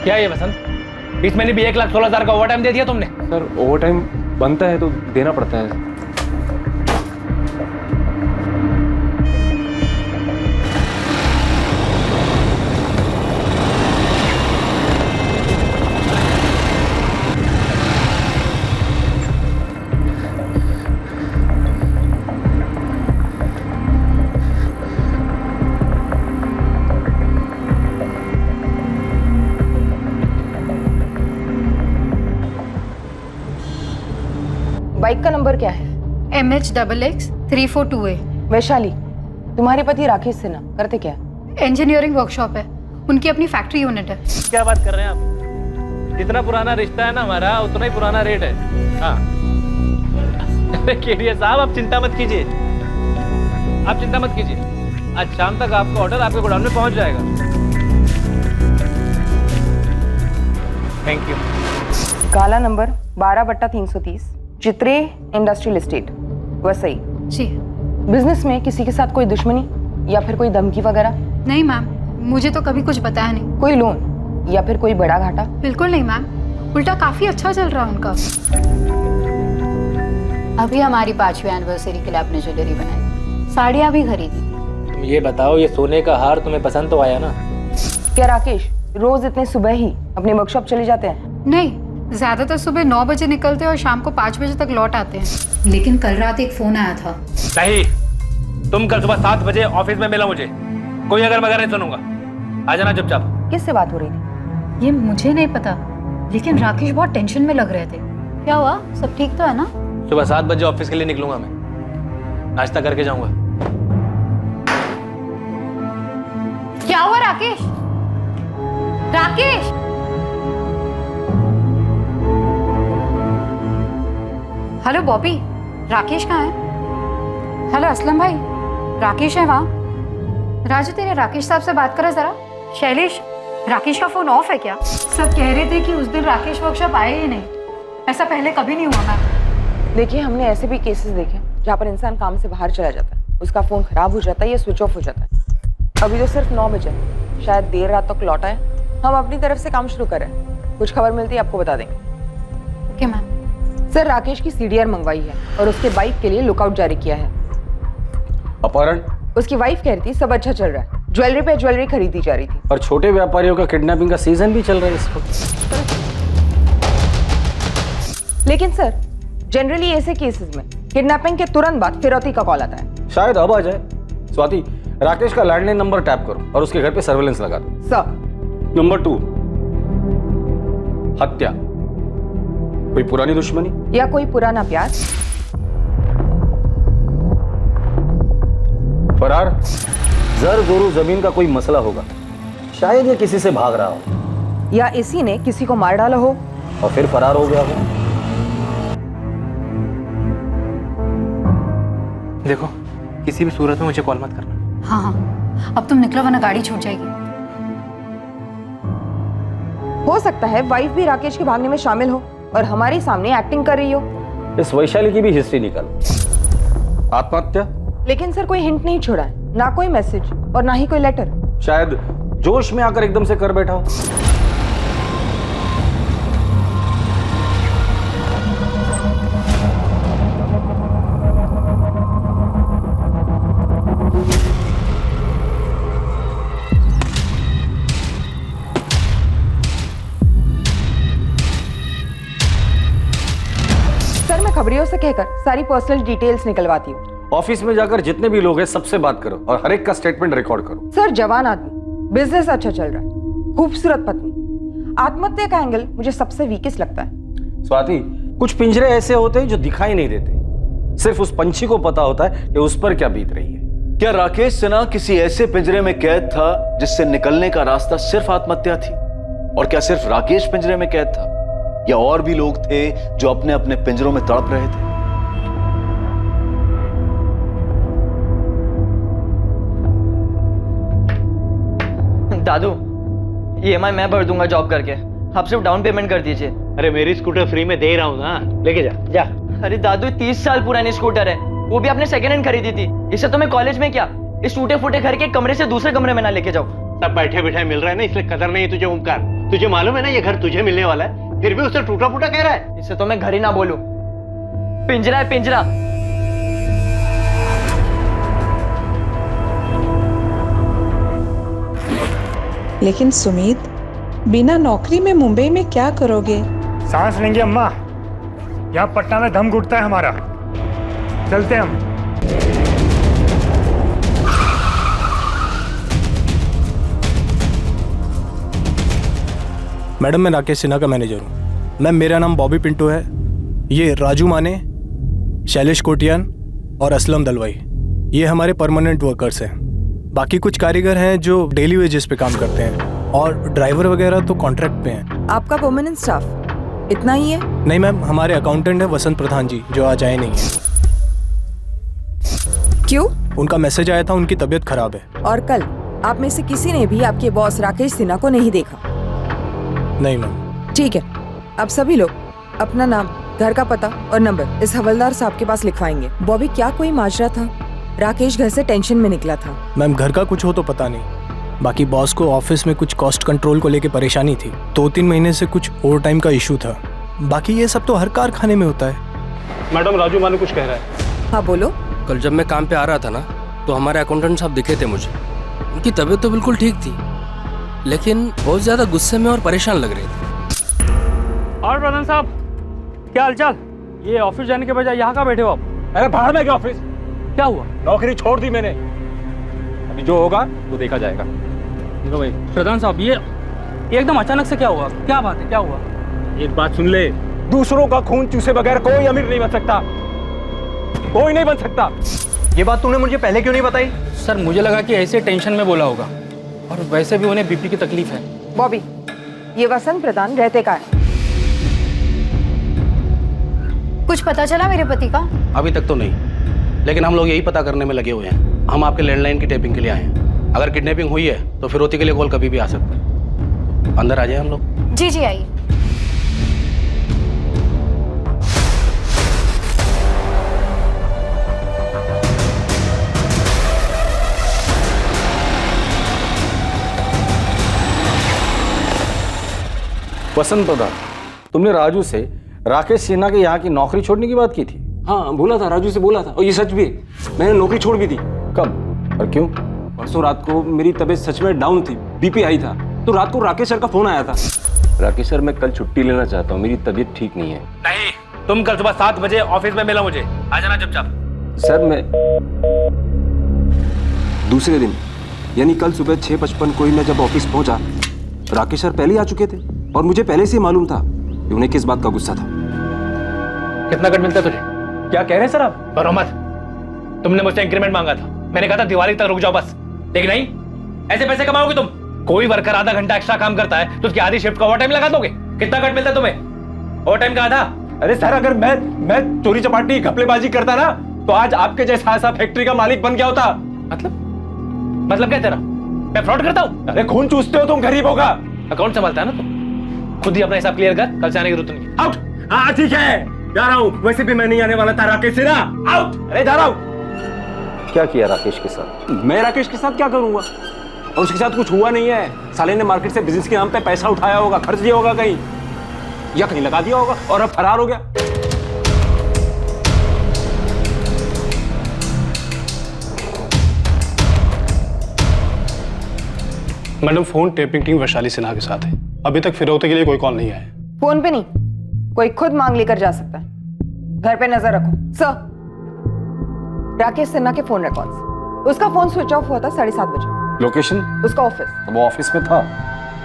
क्या है ये वसंत, इस महीने भी 1,16,000 का ओवर टाइम दे दिया तुमने? सर ओवर टाइम बनता है तो देना पड़ता है। बाइक का नंबर क्या है? MH-342A। वैशाली, तुम्हारे पति राकेश सिन्हा करते क्या? इंजीनियरिंग वर्कशॉप है, उनकी अपनी फैक्ट्री यूनिट है। क्या बात कर रहे हैं आप? जितना पुराना रिश्ता है ना हमारा, उतना ही पुराना रेट है। हाँ केडिया साहब, आप चिंता मत कीजिए, आप चिंता मत कीजिए। आज शाम तक आपका ऑर्डर आपके गोडाउन में पहुंच जाएगा। Thank you. काला नंबर 12/330, चित्रे इंडस्ट्रियल एस्टेट, वसई। जी। बिजनेस में किसी के साथ कोई दुश्मनी या फिर कोई धमकी वगैरह? नहीं मैम, मुझे तो कभी कुछ बताया नहीं। कोई लोन या फिर कोई बड़ा घाटा? बिल्कुल नहीं मैम, उल्टा काफी अच्छा चल रहा है उनका। अभी हमारी 5वीं एनिवर्सरी के लिए आपने ज्वेलरी बनाई, साड़ियाँ भी खरीदी थी। तुम ये बताओ, ये सोने का हार तुम्हें पसंद तो आया ना? क्या राकेश रोज इतने सुबह ही अपने वर्कशॉप चले जाते हैं? नहीं, ज्यादातर सुबह 9 बजे निकलते हैं और शाम को 5 बजे तक लौट आते हैं। लेकिन कल रात एक फोन आया था। नहीं, तुम कल सुबह 7 बजे ऑफिस में मिला मुझे। कोई अगर मगर नहीं सुनूंगा। आ जाना चुपचाप। किससे बात हो रही थी? ये मुझे नहीं पता, लेकिन राकेश बहुत टेंशन में लग रहे थे। क्या हुआ, सब ठीक तो है ना? सुबह 7 बजे ऑफिस के लिए निकलूंगा मैं, नाश्ता करके जाऊंगा। क्या हुआ राकेश? राकेश! हेलो बॉबी, राकेश कहाँ है? हेलो असलम भाई, राकेश है वहाँ? राजू तेरे राकेश साहब से बात करो जरा। शैलेश, राकेश का फोन ऑफ है क्या? सब कह रहे थे कि उस दिन राकेश वर्कशॉप आए ही नहीं। ऐसा पहले कभी नहीं हुआ मैम। देखिए, हमने ऐसे भी केसेस देखे जहाँ पर इंसान काम से बाहर चला जाता है, उसका फोन खराब हो जाता है या स्विच ऑफ हो जाता है। अभी तो सिर्फ 9 बजे, शायद देर रात तक लौटा है। हम अपनी तरफ से काम शुरू करें, कुछ खबर मिलती है आपको बता देंगे। Okay ma'am. सर, राकेश की CDR मंगवाई है और उसके बाइक के लिए लुकआउट जारी किया है। अपहरण? उसकी वाइफ कह रही थी सब अच्छा चल रहा है, ज्वेलरी पे ज्वेलरी खरीदी जा रही थी। और छोटे व्यापारियों का किडनैपिंग का सीजन भी चल रहा है इस वक्त। लेकिन सर, जनरली ऐसे केसेस में किडनैपिंग के तुरंत बाद फिरौती का कॉल आता है। शायद अब आ जाए। स्वाति, राकेश का लैंडलाइन नंबर टैप करो और उसके घर पे सर्वेलेंस लगा दो। सर। नंबर 2, हत्या। कोई पुरानी दुश्मनी या कोई पुराना प्यार? फरार? जर जोरू जमीन का कोई मसला होगा, शायद ये किसी से भाग रहा हो या इसी ने किसी को मार डाला हो और फिर फरार हो गया हो। देखो, किसी भी सूरत में मुझे कॉल मत करना। हाँ हाँ, अब तुम निकलो वरना गाड़ी छूट जाएगी। हो सकता है वाइफ भी राकेश के भागने में शामिल हो और हमारे सामने एक्टिंग कर रही हो। इस वैशाली की भी हिस्ट्री निकालो। आत्महत्या? लेकिन सर, कोई हिंट नहीं छोड़ा है, ना कोई मैसेज और ना ही कोई लेटर। शायद जोश में आकर एकदम से कर बैठा हो। सर, मैं खबरियों से कहकर सारी पर्सनल डिटेल्स निकलवाती हूँ। ऑफिस में जाकर जितने भी लोग हैं सबसे बात करो और हर एक का स्टेटमेंट रिकॉर्ड करो। सर, जवान आदमी, बिजनेस अच्छा चल रहा है, खूबसूरत पत्नी, आत्महत्या का एंगल मुझे सबसे वीकेस्ट लगता है। स्वाति, कुछ पिंजरे ऐसे होते हैं जो दिखाई नहीं देते, सिर्फ उस पंछी को पता होता है कि उस पर क्या बीत रही है। क्या राकेश सिन्हा किसी ऐसे पिंजरे में कैद था जिससे निकलने का रास्ता सिर्फ आत्महत्या थी? और क्या सिर्फ राकेश पिंजरे में कैद था या और भी लोग थे जो अपने अपने पिंजरों में तड़प रहे थे? दादू, EMI मैं भर दूंगा जॉब करके, आप सिर्फ डाउन पेमेंट कर दीजिए। अरे मेरी स्कूटर फ्री में दे रहा हूँ ना, लेके जा जा। अरे दादू, 30 साल पुरानी स्कूटर है, वो भी आपने सेकंड हैंड खरीदी थी। इससे तो मैं कॉलेज में क्या, इस टूटे फूटे घर के कमरे से दूसरे कमरे में ना लेके जाऊँ। सब बैठे बैठे मिल रहा है ना, इसलिए कदर नहीं तुझे ओमकार। तुझे मालूम है ना ये घर तुझे मिलने वाला है, फिर भी उसे टूटा फूटा कह रहा है। इसे तो मैं घर ही ना बोलूं, पिंजरा है पिंजरा। लेकिन सुमित, बिना नौकरी में मुंबई में क्या करोगे? सांस लेंगे अम्मा, यहाँ पटना में दम घुटता है हमारा। चलते हैं हम। मैडम मैं राकेश सिन्हा का मैनेजर हूँ। मैम मेरा नाम बॉबी पिंटू है। ये राजू माने, शैलेश कोटियान और असलम दलवाई, ये हमारे परमानेंट वर्कर्स हैं। बाकी कुछ कारीगर हैं जो डेली वेजेस पे काम करते हैं, और ड्राइवर वगैरह तो कॉन्ट्रैक्ट पे हैं। आपका परमानेंट स्टाफ इतना ही है? नहीं मैम, हमारे अकाउंटेंट है वसंत प्रधान जी, जो आज आए नहीं है। क्यों? उनका मैसेज आया था, उनकी तबीयत खराब है। और कल आप में से किसी ने भी आपके बॉस राकेश सिन्हा को नहीं देखा? नहीं मैम। ठीक है, अब सभी लोग अपना नाम, घर का पता और नंबर इस हवलदार साहब के पास लिखवाएंगे। बॉबी, क्या कोई माजरा था? राकेश घर से टेंशन में निकला था। मैम घर का कुछ हो तो पता नहीं, बाकी बॉस को ऑफिस में कुछ कॉस्ट कंट्रोल को लेके परेशानी थी। 2-3 महीने से कुछ ओवर टाइम का इशू था। बाकी ये सब तो हर कारखाने में होता है। मैडम राजू माने कुछ कह रहा है। हाँ बोलो। कल जब मैं काम पे आ रहा था ना, तो हमारे अकाउंटेंट साहब दिखे थे मुझे। उनकी तबीयत तो बिल्कुल ठीक थी, लेकिन बहुत ज्यादा गुस्से में और परेशान लग रहे थे। और प्रधान साहब, क्या हालचाल? ये ऑफिस जाने के बजाय यहाँ का बैठे हो आप? अरे बाहर में क्या ऑफिस? क्या हुआ? नौकरी छोड़ दी मैंने, अभी जो होगा वो देखा जाएगा। देखो भाई प्रधान साहब, ये एकदम अचानक से क्या हुआ? क्या बात है, क्या हुआ? एक बात सुन ले, दूसरों का खून चूसे बगैर कोई अमीर नहीं बन सकता, कोई नहीं बन सकता। ये बात तूने मुझे पहले क्यों नहीं बताई? सर मुझे लगा कि ऐसे टेंशन में बोला होगा, और वैसे भी उन्हें बीपी की तकलीफ है। बॉबी, ये वसंत प्रधान रहते का है? कुछ पता चला मेरे पति का? अभी तक तो नहीं, लेकिन हम लोग यही पता करने में लगे हुए हैं। हम आपके लैंडलाइन की टेपिंग के लिए आए हैं। अगर किडनैपिंग हुई है तो फिरौती के लिए कॉल कभी भी आ सकता है। अंदर आ जाए हम लोग। जी जी आइए। वसंत प्रधान, तुमने राजू से राकेश सिन्हा के यहाँ की नौकरी छोड़ने की बात की थी? हाँ बोला था, राजू से बोला था, और ये सच भी है। मैंने नौकरी छोड़ भी दी। कब और क्यों? परसों रात को मेरी तबीयत सच में डाउन थी, बीपी हाई था, तो रात को राकेश सर का फोन आया था। राकेश सर, मैं कल छुट्टी लेना चाहता हूँ, मेरी तबीयत ठीक नहीं है। नहीं, तुम कल सुबह 7 बजे ऑफिस में मिलो मुझे। आ जाना चुपचाप। सर मैं दूसरे दिन यानी कल सुबह 6:55 को ही मैं जब ऑफिस पहुंचा, राकेश सर पहले ही आ चुके थे, और मुझे पहले से ही मालूम था कि उन्हें किस बात का गुस्सा था। कितना कट मिलता है तुझे? क्या कह रहे हैं सर आप? बरो मत। तुमने मुझसे इंक्रीमेंट मांगा था, मैंने कहा था दिवाली तक रुक जाओ बस, लेकिन नहीं। ऐसे पैसे कमाओगे तुम? कोई वर्कर आधा घंटा एक्स्ट्रा काम करता है तो उसकी आधी शिफ्ट का ओवर टाइम लगा दोगे? कितना कट मिलता है तुम्हें? ओवर टाइम का आधा? अरे सर, अगर मैं चोरी चपाटी घपलेबाजी करता ना, तो आज आपके जैसा ऐसा फैक्ट्री का मालिक बन गया होता। मतलब क्या तेरा? मैं फ्रॉड करता हूँ? अरे खून चूसते हो तुम गरीबों का। अकाउंट संभालता है ना तुम, खुद ही अपना हिसाब क्लियर कर, कल से आने की जरूरत नहीं। आउट। हाँ ठीक है, जा रहा हूँ। वैसे भी मैं नहीं आने वाला था राकेश सिन्हा। आउट। अरे जा रहा हूँ। क्या किया राकेश के साथ? मैं राकेश के साथ क्या करूंगा? और उसके साथ कुछ हुआ नहीं है। साले ने मार्केट से बिजनेस के नाम पे पैसा उठाया होगा, खर्च दिया होगा कहीं, या कहीं लगा दिया होगा, और अब फरार हो गया। Madam phone tapping team Vaishali Sinha के साथ है। अभी तक फिरौती के लिए कोई कॉल नहीं आया। फोन पे नहीं, कोई खुद मांग लेकर जा सकता है। घर पे नजर रखो। सर, राकेश सिन्हा के फोन रिकॉर्ड्स। उसका फोन स्विच ऑफ हुआ था 7:30 बजे। लोकेशन? उसका ऑफिस। वो ऑफिस में था।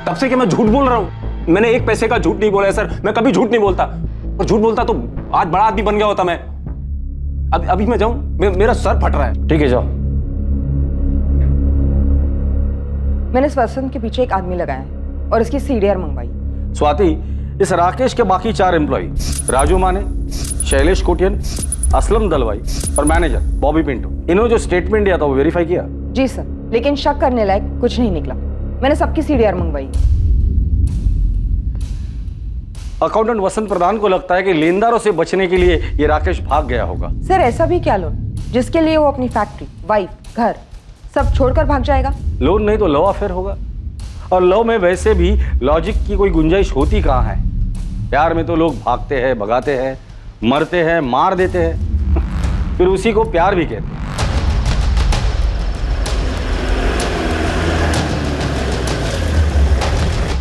तब से कि मैं झूठ बोल रहा हूँ? मैंने एक पैसे का झूठ नहीं बोला है सर। मैं कभी झूठ नहीं बोलता, और झूठ बोलता तो आज बड़ा आदमी बन गया होता मैं। अभी मैं जाऊं? मेरा सर फट रहा है। ठीक है जाओ। मैंने इस वसंत के पीछे एक आदमी लगाया है और इसकी सीडीआर मंगवाई। स्वाति, इस राकेश के बाकी 4 एम्प्लॉय, राजू माने, शैलेश कोटियन, असलम दलवाई और मैनेजर बॉबी पिंटू, इन्होंने जो स्टेटमेंट दिया था वो वेरीफाई किया? जी सर, लेकिन शक करने लायक कुछ नहीं निकला। मैंने सबकी सीडीआर मंगवाई। अकाउंटेंट वसंत प्रधान को लगता है कि लेनदारों से बचने के लिए ये राकेश भाग गया होगा। सर ऐसा भी क्या लोन जिसके लिए वो अपनी फैक्ट्री, वाइफ, घर सब छोड़कर भाग जाएगा? लोन नहीं तो लव अफेयर होगा। और लव में वैसे भी लॉजिक की कोई गुंजाइश होती कहाँ है। प्यार में तो लोग भागते हैं, भगाते हैं, मरते हैं, मार देते हैं, फिर उसी को प्यार भी कहते हैं।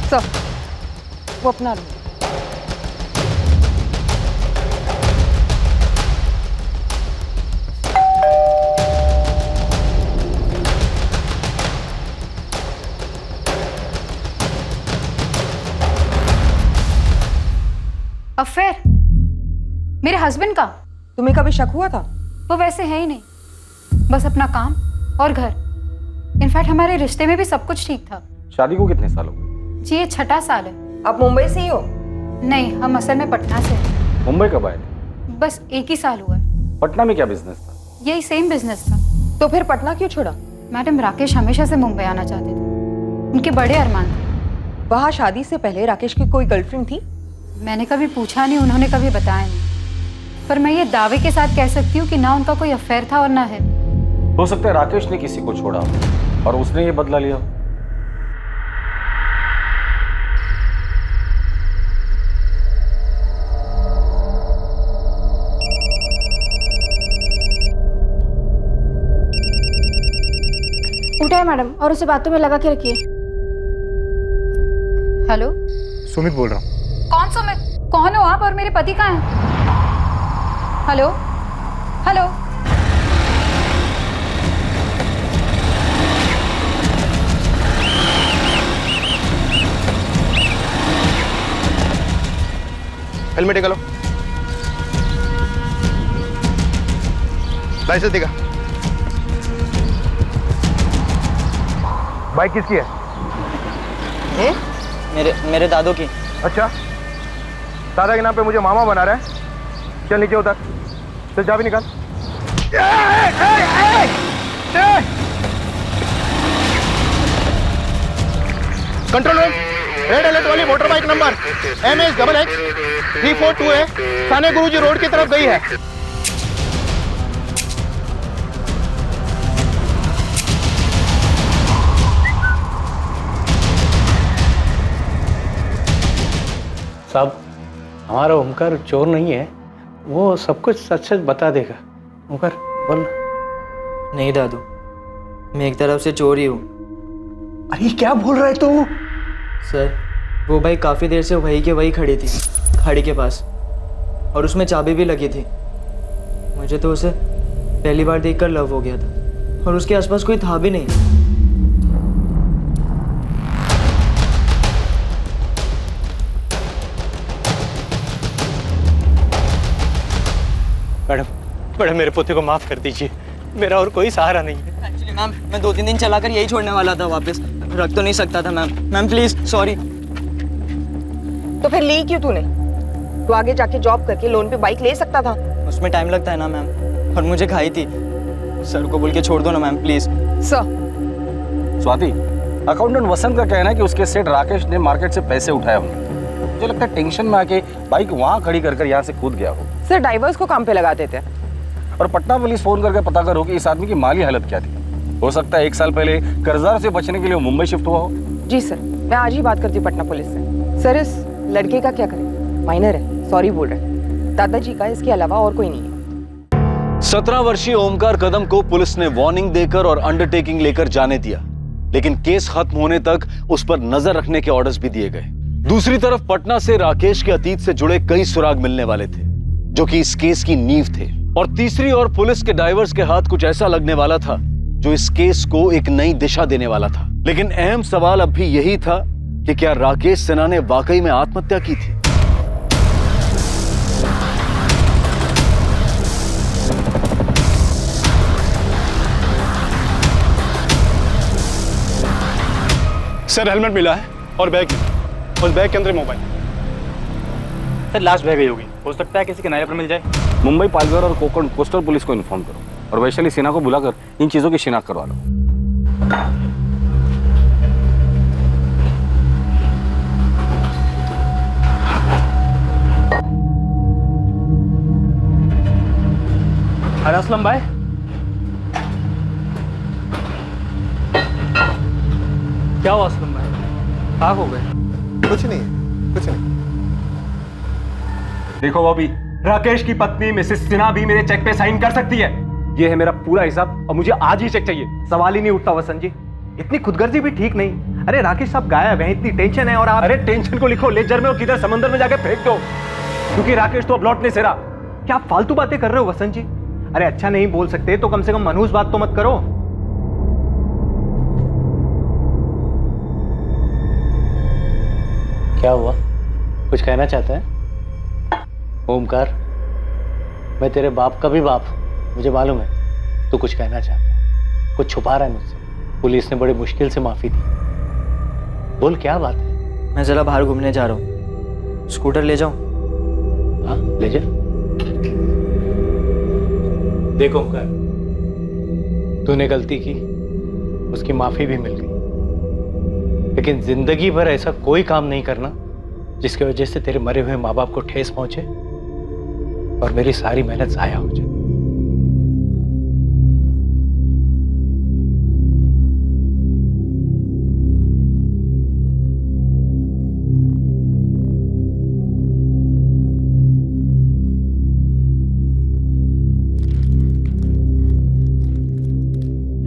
सर, वो अपना रूम। अफेयर मेरे हस्बैंड का। तुम्हें कभी शक हुआ था? वो वैसे है ही नहीं, बस अपना काम और घर। इनफैक्ट हमारे रिश्ते में भी सब कुछ ठीक था। शादी को कितने साल हो गए? जी ये 6ठा साल है। आप मुंबई से ही हो? नहीं, हम असल में पटना से हैं। मुंबई कब आए थे? बस 1 ही साल हुआ है। पटना में क्या बिजनेस था? यही सेम बिजनेस था। तो फिर पटना क्यों छोड़ा? मैडम, राकेश हमेशा से मुंबई आना चाहते थे, उनके बड़े अरमान थे। वहाँ शादी से पहले राकेश की कोई गर्लफ्रेंड थी? मैंने कभी पूछा नहीं, उन्होंने कभी बताया नहीं, पर मैं ये दावे के साथ कह सकती हूँ कि ना उनका कोई अफेयर था और ना है। हो सकता है राकेश ने किसी को छोड़ा हो और उसने ये बदला लिया। उठा है मैडम, और उसे बातों में लगा के रखिए। हेलो, सुमित बोल रहा हूँ। कौन सुमित? कौन हो आप और मेरे पति कहाँ हैं? Hello hello. हेलमेट निकालो, लाइसेंस दिखा। बाइक किसकी है? मेरे दादू की। अच्छा, दादा के नाम पे मुझे मामा बना रहा है। चल नीचे उतर, चल चाबी निकाल। कंट्रोल रूम, रेड अलर्ट वाली motor bike number MS XX 342 है, साने गुरुजी रोड की तरफ गई है। साहब, हमारा ओमकार चोर नहीं है, वो सब कुछ सच सच बता देगा। ओमकार बोल। नहीं दादू, मैं एक तरफ से चोर ही हूँ। अरे क्या बोल रहा है तू? सर, वो बाइक काफ़ी देर से वही के वही खड़ी थी, खाड़ी के पास, और उसमें चाबी भी लगी थी। मुझे तो उसे पहली बार देखकर लव हो गया था, और उसके आसपास कोई था भी नहीं। मैडम, मैडम मेरे पोते को माफ कर दीजिए, मेरा और कोई सहारा नहीं है। एक्चुअली मैम, मैं 2-3 दिन चलाकर यही छोड़ने वाला था, वापस रख तो नहीं सकता था। Ma'am please, sorry. तो फिर ली क्यों तूने? तू आगे जाके जॉब करके लोन पे बाइक ले सकता था। उसमें टाइम लगता है ना मैम, और मुझे खाई थी। सर को बोल के छोड़ दो ना ma'am, please. Sir, Swati, accountant Vasant का कहना है कि उसके सेठ राकेश ने मार्केट से पैसे उठाए होंगे। मुझे लगता है टेंशन में आके बाइक वहां खड़ी कर यहाँ से कूद गया हो। सर ड्राइवर्स को काम पे लगा देते हैं। और पटना पुलिस फोन करके पता करो कि इस आदमी की माली हालत क्या थी। हो सकता है 1 साल पहले कर्जदार से बचने के लिए वो मुंबई शिफ्ट हुआ हो। जी सर, मैं आज ही बात करती हूँ पटना पुलिस से। सर, इस लड़के का क्या करें? माइनर है, सॉरी बोल रहे हैं। दादाजी का इसके अलावा और कोई नहीं है। 17 वर्षीय ओमकार कदम को पुलिस ने वार्निंग देकर और अंडरटेकिंग लेकर जाने दिया, लेकिन केस खत्म होने तक उस पर नजर रखने के ऑर्डर्स भी दिए गए। दूसरी तरफ पटना से राकेश के अतीत से जुड़े कई सुराग मिलने वाले थे, जो कि इस केस की नींव थे। और तीसरी ओर पुलिस के डाइवर्स के हाथ कुछ ऐसा लगने वाला था जो इस केस को एक नई दिशा देने वाला था। लेकिन अहम सवाल अब भी यही था कि क्या राकेश सिन्हा ने वाकई में आत्महत्या की थी? सर, हेलमेट मिला है और बैग, उस बैग के अंदर मोबाइल। सर लास्ट बैग होगी, हो सकता है किसी किनारे पर मिल जाए। मुंबई पालघर और कोकण कोस्टल पुलिस को इन्फॉर्म करो और वैशाली सिन्हा को बुलाकर इन चीजों की शिनाख्त करवा लो। अरे असलम भाई, क्या हुआ असलम भाई? हाँ हो गए। कुछ नहीं, कुछ नहीं। देखो बॉबी, राकेश की पत्नी मिसेस सिन्हा भी मेरे चेक पे साइन कर सकती है। ये है मेरा पूरा हिसाब और मुझे आज ही चेक चाहिए। सवाल ही नहीं उठता वसंत जी, इतनी खुदगर्जी भी ठीक नहीं। अरे राकेश साहब गायब हैं, इतनी टेंशन है और आप। अरे टेंशन को लिखो लेजर में और किधर समंदर में जाके फेंक दो, क्योंकि राकेश तो अब लौट नहीं से रहा। क्या आप फालतू बातें कर रहे हो वसंत जी? अरे अच्छा नहीं बोल सकते तो कम से कम मनहूस बात तो मत करो। क्या हुआ, कुछ कहना चाहता है? ओमकार, मैं तेरे बाप का भी बाप हूं, मुझे मालूम है तू कुछ कहना चाहता है, कुछ छुपा रहा है मुझसे। पुलिस ने बड़ी मुश्किल से माफी दी, बोल क्या बात है? मैं जरा बाहर घूमने जा रहा हूँ, स्कूटर ले जाऊं? हाँ ले जा। देखो ओमकार, तूने गलती की, उसकी माफी भी मिल गई, लेकिन जिंदगी भर ऐसा कोई काम नहीं करना जिसकी वजह से तेरे मरे हुए माँ बाप को ठेस पहुंचे और मेरी सारी मेहनत जाया हो जाए।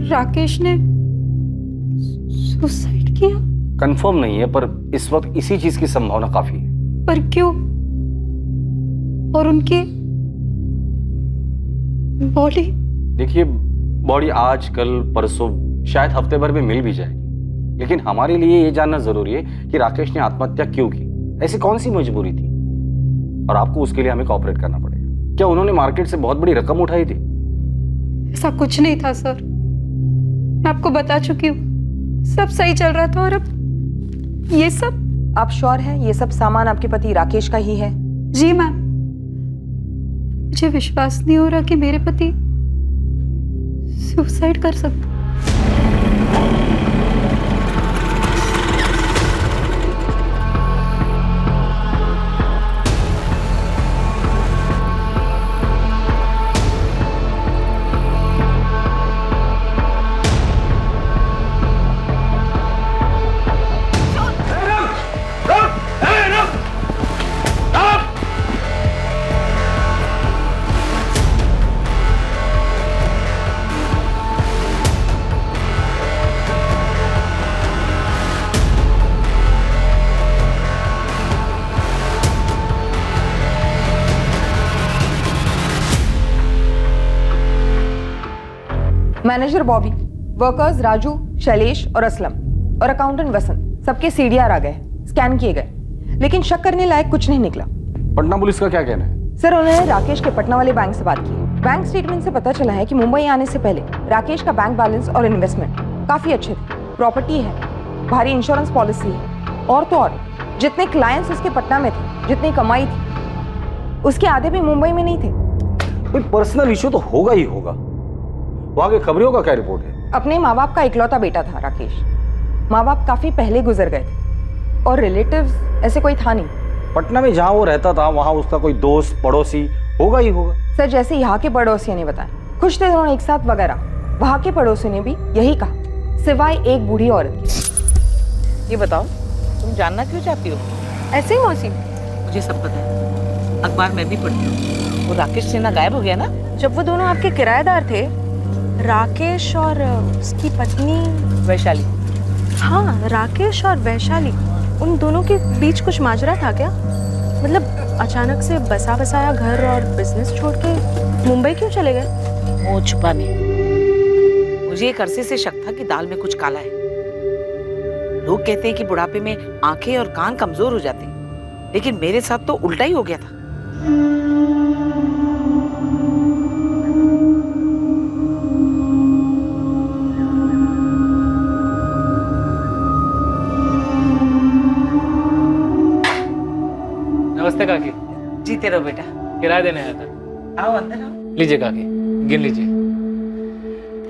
राकेश ने सुसाइड किया? कंफर्म नहीं है, पर इस वक्त इसी चीज की संभावना काफी है। पर क्यों? और उनकी बॉडी? देखिए, बॉडी आज कल परसों शायद हफ्ते भर में मिल भी जाएगी, लेकिन हमारे लिए ये जानना जरूरी है कि राकेश ने आत्महत्या क्यों की, ऐसी कौन सी मजबूरी थी, और आपको उसके लिए हमें कोऑपरेट करना पड़ेगा। क्या उन्होंने मार्केट से बहुत बड़ी रकम उठाई थी? ऐसा कुछ नहीं था सर, मैं आपको बता चुकी हूँ, सब सही चल रहा था और अब ये सब। आप श्योर हैं ये सब सामान आपके पति राकेश का ही है? जी मैम, मुझे विश्वास नहीं हो रहा कि मेरे पति सुसाइड कर सकते। मैनेजर बॉबी, वर्कर्स राजू, शैलेश और असलम और अकाउंटेंट वसंत, सबके सीडीआर आ गए, स्कैन किए गए, लेकिन शक करने लायक कुछ नहीं निकला। पटना पुलिस का क्या कहना है? सर, उन्होंने राकेश के पटना वाले बैंक से बात की है। बैंक स्टेटमेंट से पता चला है कि मुंबई आने से पहले राकेश का बैंक बैलेंस और इन्वेस्टमेंट काफी अच्छे थे, प्रॉपर्टी है, भारी इंश्योरेंस पॉलिसी है, और तो और जितने क्लाइंट्स उसके पटना में थे, जितनी कमाई थी, उसके आधे भी मुंबई में नहीं थे। कोई पर्सनल इशू तो होगा ही होगा। वहां के खबरियों का क्या रिपोर्ट है? अपने माँ बाप का इकलौता बेटा था राकेश। माँ बाप काफी पहले गुजर गए थे और रिलेटिव्स ऐसे कोई था नहीं। पटना में जहां वो रहता था वहां उसका कोई दोस्त पड़ोसी होगा ही होगा। सर, जैसे यहाँ के पड़ोसियों ने बताया, खुश थे दोनों एक साथ वगैरह, वहां के पड़ोसियों ने भी यही कहा, सिवाय एक बूढ़ी औरत की। ये बताओ, तुम जानना क्यों चाहती हो? ऐसे ही मौसी, मुझे सब पता है, अखबार में भी पढ़ती हूँ। वो राकेश सिन्हा गायब हो गया ना? जब वो दोनों आपके किराएदार थे, राकेश और उसकी पत्नी वैशाली। हाँ, राकेश और वैशाली, उन दोनों के बीच कुछ माजरा था क्या? मतलब अचानक से बसा बसाया घर और बिजनेस छोड़ के मुंबई क्यों चले गए? मुंह छुपाने। मुझे एक अरसे से शक था कि दाल में कुछ काला है। लोग कहते हैं कि बुढ़ापे में आंखें और कान कमजोर हो जाते हैं, लेकिन मेरे साथ तो उल्टा ही हो गया था। नमस्ते काकी। जीते रहो बेटा। किराया देने आया था। आओ अंदर आओ। लीजिए काकी, गिन लीजिए।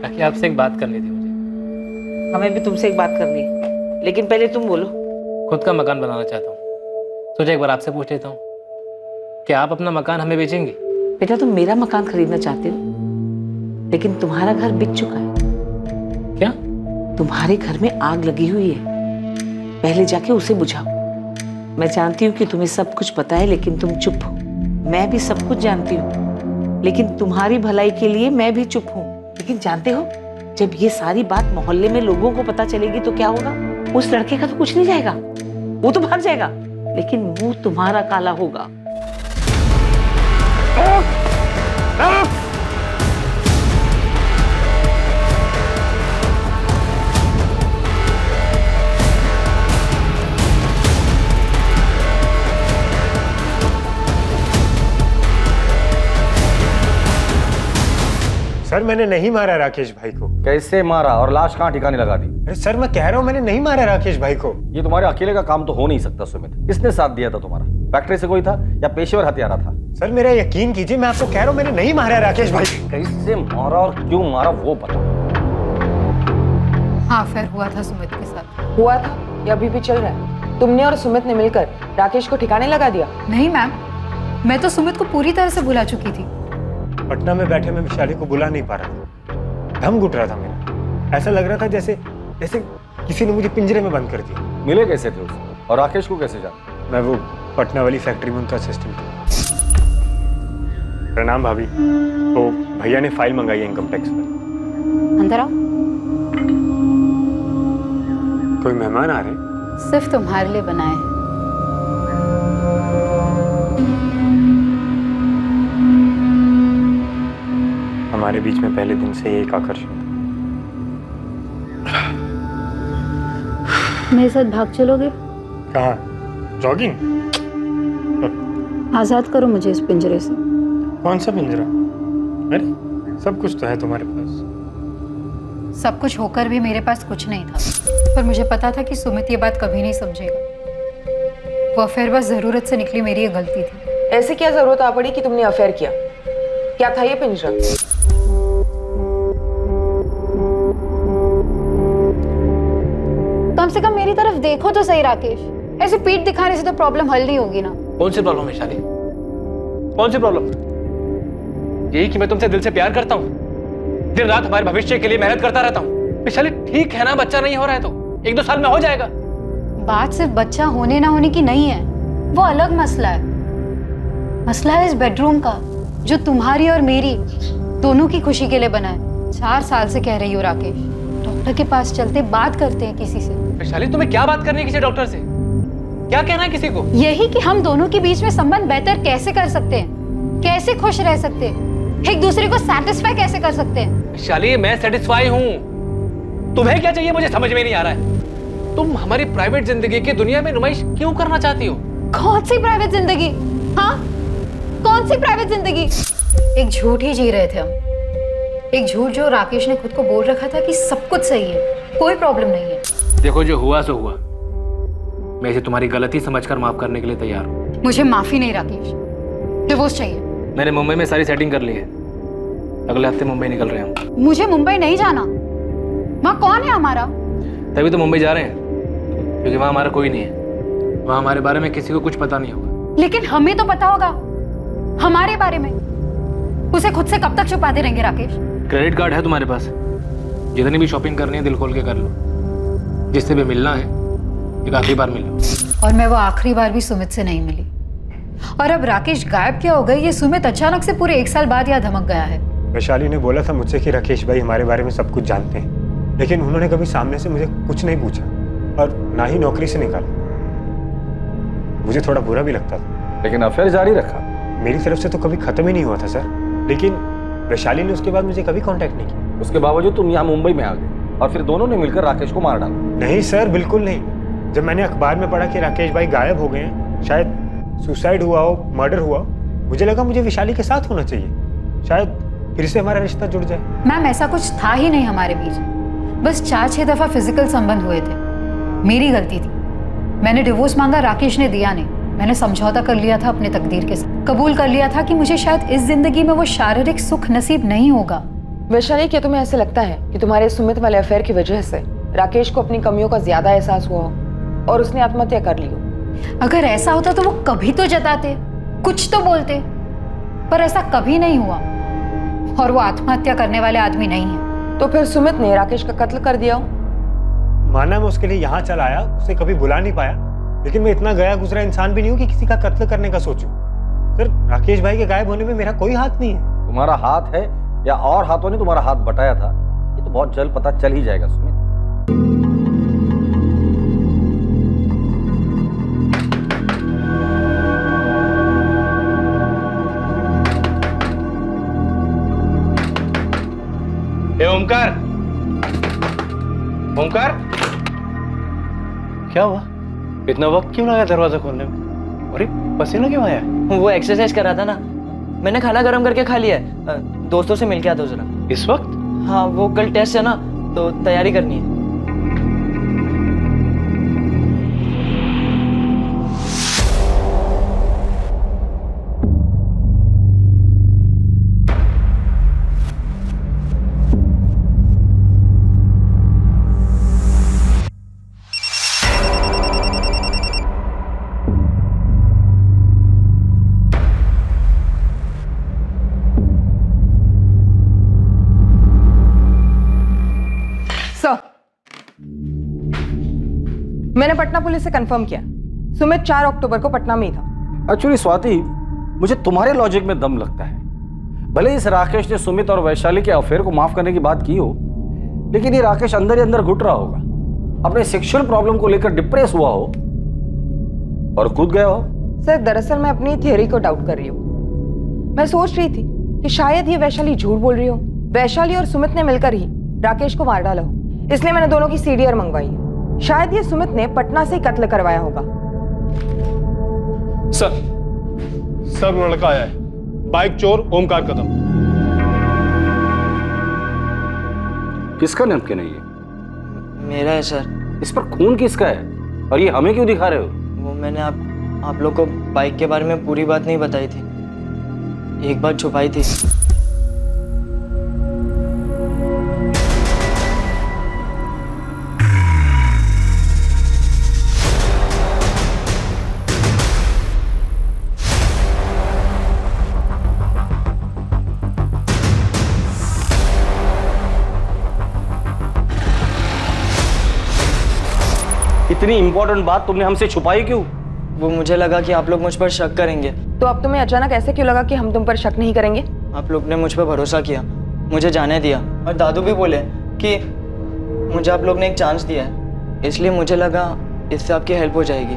काकी, आपसे एक बात करनी थी मुझे। हमें भी तुमसे एक बात करनी है, लेकिन पहले तुम बोलो। खुद का मकान बनाना चाहता हूँ, सोचा एक बार आपसे पूछ लेता हूँ, क्या आप अपना मकान हमें बेचेंगी? बेटा, तुम मेरा मकान खरीदना चाहते हो, लेकिन तुम्हारा घर बिक चुका है। क्या? तुम्हारे घर में आग लगी हुई है। पहले जाके उसे बुझाओ। मैं जानती हूँ कि तुम्हें सब कुछ पता है, लेकिन तुम चुप हो। मैं भी सब कुछ जानती हूँ, लेकिन तुम्हारी भलाई के लिए मैं भी चुप हूँ। लेकिन जानते हो, जब ये सारी बात मोहल्ले में लोगों को पता चलेगी तो क्या होगा? उस लड़के का तो कुछ नहीं जाएगा, वो तो भाग जाएगा, लेकिन मुंह तुम्हारा काला होगा। सर मैंने नहीं मारा राकेश भाई को। कैसे मारा और लाश कहाँ ठिकाने लगा दी? अरे सर मैं कह रहा हूँ मैंने नहीं मारा राकेश भाई को। ये तुम्हारे अकेले का काम तो हो नहीं सकता सुमित। किसने साथ दिया था तुम्हारा? फैक्ट्री से कोई था या पेशेवर हत्यारा था? सर मेरा यकीन कीजिए, मैं आपको कह रहा हूँ मैंने नहीं मारा राकेश भाई। कैसे मारा और क्यों मारा वो बताओ। हाँ, अफेयर हुआ था सुमित के साथ। हुआ था या अभी भी चल रहा है? तुमने और सुमित ने मिलकर राकेश को ठिकाने लगा दिया? नहीं मैम, मैं तो सुमित को पूरी तरह से भुला चुकी थी। पटना में बैठे मैं विशाली को बुला नहीं पा रहा था, दम घुट रहा था मेरा। ऐसा लग रहा था जैसे किसी ने मुझे पिंजरे में बंद कर दिया। मिले कैसे थे उसे और राकेश को कैसे जाना? मैं वो पटना वाली फैक्ट्री में उनका असिस्टेंट था। प्रणाम भाभी। तो भैया ने फाइल मंगाई है इनकम टैक्स पर। अंदर आओ। कोई मेहमान आ रहे हैं? सिर्फ तुम्हारे लिए बनाए हैं। हमारे बीच में पहले दिन से एक आकर्षण था। मेरे साथ भाग चलोगे? कहाँ? जॉगिंग? आजाद करो मुझे इस पिंजरे से। कौन सा पिंजरा? अरे सब कुछ तो है तुम्हारे पास। सब कुछ होकर भी मेरे पास कुछ नहीं था, पर मुझे पता था कि सुमित ये बात कभी नहीं समझेगा। वो अफेयर बस जरूरत से निकली, मेरी ये गलती थी। ऐसे क्या जरूरत आ पड़ी कि तुमने अफेयर किया? क्या था ये पिंजरा? कम से कम मेरी तरफ देखो तो सही राकेश। ऐसे पीठ दिखाने से तो प्रॉब्लम हल नहीं होगी ना। कौन सी प्रॉब्लम है शाली? कौन सी प्रॉब्लम? यही कि मैं तुमसे दिल से प्यार करता हूँ, दिन रात हमारे भविष्य के लिए मेहनत करता रहता हूँ। विशाली ठीक है ना, बच्चा नहीं हो रहा है तो 1-2 साल में हो जाएगा। बात सिर्फ बच्चा होने ना होने की नहीं है, वो अलग मसला है। मसला है इस बेडरूम का, जो तुम्हारी और मेरी दोनों की खुशी के लिए बना है। 4 साल से कह रही हो राकेश, डॉक्टर के पास चलते बात करते हैं किसी से। विशाली तुम्हें क्या बात करनी है किसी डॉक्टर से? क्या कहना है किसी को? यही कि हम दोनों के बीच में संबंध बेहतर कैसे कर सकते हैं, कैसे खुश रह सकते हैं, एक दूसरे को सैटिस्फाई कैसे कर सकते हैं। विशाली मैं सेटिस्फाई हूँ, तुम्हें क्या चाहिए मुझे समझ में नहीं आ रहा है। तुम हमारी प्राइवेट जिंदगी की दुनिया में नुमाइश क्यों करना चाहती हो? कौन सी प्राइवेट जिंदगी? हाँ, कौन सी प्राइवेट जिंदगी? एक झूठ ही जी रहे थे हम, एक झूठ जो राकेश ने खुद को बोल रखा था कि सब कुछ सही है, कोई प्रॉब्लम नहीं है। देखो जो हुआ सो हुआ, मैं इसे तुम्हारी गलती समझकर माफ करने के लिए तैयार हूँ। मुझे माफी नहीं राकेश, डिवोर्स चाहिए। मैंने मुंबई में सारी सेटिंग कर ली है, अगले हफ्ते मुंबई निकल रहे हैं। मुझे मुंबई नहीं जाना। वहाँ कौन है हमारा? तभी तो मुंबई जा रहे हैं, क्योंकि वहाँ हमारा कोई नहीं है। वहाँ हमारे बारे में किसी को कुछ पता नहीं होगा। लेकिन हमें तो पता होगा हमारे बारे में। उसे खुद से कब तक छुपाते रहेंगे राकेश? क्रेडिट कार्ड है तुम्हारे पास, जितनी भी शॉपिंग करनी है दिल खोल के कर लो। जिससे भी मिलना है एक आखिरी बार मिलो। और मैं वो आखिरी बार भी सुमित से नहीं मिली। और अब राकेश गायब क्या हो गई, ये सुमित अचानक से पूरे 1 साल बाद यहाँ धमक गया है। वैशाली ने बोला था मुझसे कि राकेश भाई हमारे बारे में सब कुछ जानते हैं, लेकिन उन्होंने कभी सामने से मुझे कुछ नहीं पूछा और ना ही नौकरी से निकाला। मुझे थोड़ा बुरा भी लगता था, लेकिन अफेयर जारी रखा। मेरी तरफ से तो कभी खत्म ही नहीं हुआ था सर, लेकिन वैशाली ने उसके बाद मुझे कभी कांटेक्ट नहीं किया। उसके बावजूद तुम यहाँ मुंबई में आ गए और फिर दोनों ने मिलकर राकेश को मार डाला। नहीं सर, बिल्कुल नहीं। जब मैंने अखबार में पढ़ा कि राकेश भाई गायब हो गए हैं, शायद सुसाइड हुआ हो, मर्डर हुआ, मुझे लगा मुझे विशाली के साथ होना चाहिए, शायद फिर से हमारा रिश्ता जुड़ जाए। मैम ऐसा कुछ था ही नहीं हमारे बीच, बस 4-6 दफा फिजिकल संबंध हुए थे। मेरी गलती थी, मैंने डिवोर्स मांगा, राकेश ने दिया नहीं। मैंने समझौता कर लिया था अपने तकदीर के साथ, कबूल कर लिया था कि मुझे शायद इस जिंदगी में वो शारीरिक सुख नसीब नहीं होगा। वैशाली, क्या तुम्हें ऐसे लगता है कि तुम्हारे सुमित वाले अफेयर की वजह से राकेश को अपनी कमियों का ज्यादा एहसास हुआ हो और उसने आत्महत्या कर ली हो? अगर ऐसा होता तो वो कभी तो जताते, कुछ तो बोलते, पर ऐसा कभी नहीं हुआ और वो आत्महत्या करने वाले आदमी नहीं है। तो फिर सुमित ने राकेश का कत्ल कर दिया हो? माना मैं उसके लिए यहाँ चला आया, उसे कभी बुला नहीं पाया, लेकिन मैं इतना गया गुजरा इंसान भी नहीं हूँ कि किसी का कत्ल करने का सोचूं। सर, राकेश भाई के गायब होने में मेरा कोई हाथ नहीं है। तुम्हारा हाथ है या और हाथों ने तुम्हारा हाथ बटाया था, ये तो बहुत जल्द पता चल ही जाएगा सुमित। ए ओमकार, ओमकार, क्या हुआ? इतना वक्त क्यों लगा दरवाजा खोलने में? अरे पसीना क्यों आया? वो एक्सरसाइज कर रहा था ना, मैंने खाना गर्म करके खा लिया है। दोस्तों से मिल के आता हूँ जरा। इस वक्त? हाँ, वो कल टेस्ट है ना, तो तैयारी करनी है। मैंने पटना पुलिस से कंफर्म किया, सुमित 4 अक्टूबर को पटना में ही था। एक्चुअली स्वाति, मुझे तुम्हारे लॉजिक में दम लगता है। भले इस राकेश ने सुमित और वैशाली के अफेयर को माफ करने की बात की हो, लेकिन ये राकेश अंदर ही अंदर घुट रहा होगा, अपने सेक्सुअल प्रॉब्लम को लेकर डिप्रेस हुआ हो और कूद गया हो। सर, दरअसल मैं अपनी थियरी को डाउट कर रही हूँ। मैं सोच रही थी कि शायद ये वैशाली झूठ बोल रही हो, वैशाली और सुमित ने मिलकर ही राकेश को मार डाला हो, इसलिए मैंने दोनों की सीडीआर मंगवाई है। शायद ये सुमित ने पटना से ही कत्ल करवाया होगा। सर लड़का आया है, बाइक चोर ओमकार कदम। किसका नमकीन है ये? मेरा है सर। इस पर खून किसका है और ये हमें क्यों दिखा रहे हो? वो मैंने आप लोग को बाइक के बारे में पूरी बात नहीं बताई थी, एक बात छुपाई थी। इतनी इंपॉर्टेंट बात तुमने हमसे छुपाई क्यों? वो मुझे लगा कि आप लोग मुझ पर शक करेंगे। तो अब तुम्हें अचानक ऐसे क्यों लगा कि हम तुम पर शक नहीं करेंगे? आप लोग ने मुझ पर भरोसा किया, मुझे जाने दिया, और दादू भी बोले कि मुझे आप लोग ने एक चांस दिया है, इसलिए मुझे लगा इससे आपकी हेल्प हो जाएगी।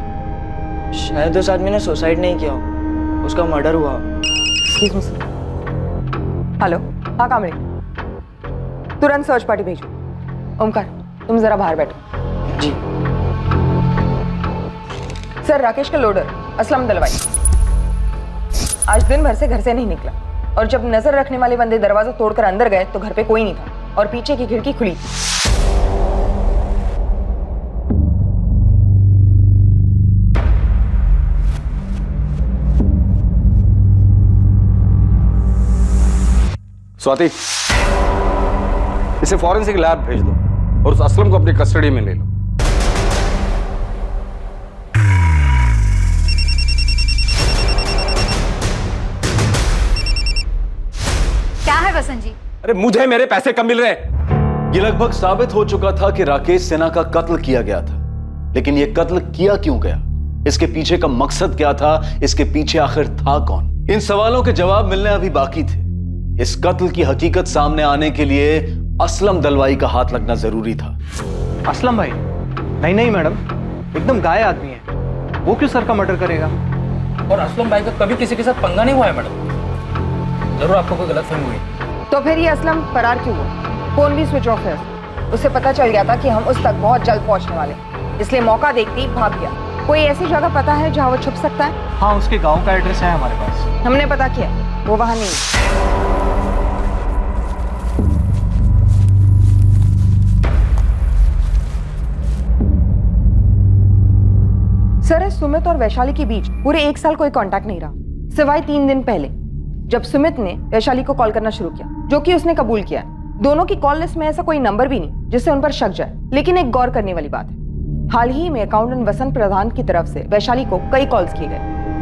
शायद उस आदमी ने सुसाइड नहीं किया हो, उसका मर्डर हुआ। हेलो, हाँ कामड़ी, तुरंत सर्च पार्टी भेजो। ओमकार, तुम जरा बाहर बैठो। जी सर, राकेश का लोडर असलम दलवाई आज दिन भर से घर से नहीं निकला, और जब नजर रखने वाले बंदे दरवाजा तोड़कर अंदर गए तो घर पे कोई नहीं था और पीछे की खिड़की खुली थी। स्वाति, इसे फॉरेंसिक लैब भेज दो और उस असलम को अपनी कस्टडी में ले लो। क्या है वसंत जी? अरे मुझे मेरे पैसे कब मिल रहे हैं? ये लगभग साबित हो चुका था कि राकेश सिन्हा का कत्ल किया गया था, लेकिन ये कत्ल किया क्यों गया, इसके पीछे का मकसद क्या था, इसके पीछे आखिर था कौन? इन सवालों के जवाब मिलने अभी बाकी थे। इस कत्ल की हकीकत सामने आने के लिए असलम दलवाई का हाथ लगना जरूरी था। असलम भाई? नहीं मैडम, एकदम गाय आदमी है, वो क्यों सर का मर्डर करेगा? और असलम भाई का कभी किसी के साथ पंगा नहीं हुआ है मैडम, जरूर आपको कोई गलतफहमी हुई। तो फिर ये असलम फरार क्यों हुआ? फोन भी स्विच ऑफ है, उसे पता चल गया था कि हम उस तक बहुत जल्द पहुंचने वाले, इसलिए मौका देखते ही भाग गया। कोई ऐसी जगह पता है जहां वो छुप सकता है? हाँ, उसके गांव का एड्रेस है हमारे पास। हमने पता किया, वो वहां नहीं है। सर, सुमित और वैशाली के बीच पूरे 1 साल कोई कांटेक्ट नहीं रहा, सिवाय 3 दिन पहले जब सुमित ने वैशाली को कॉल करना शुरू किया, जो कि उसने कबूल किया। दोनों की कॉल लिस्ट में ऐसा कोई नंबर भी नहीं जिससे उन पर शक जाए। लेकिन एक गौर करने वाली बात है, हाल ही में अकाउंटेंट वसंत प्रधान की तरफ से वैशाली को कई कॉल्स किए गए।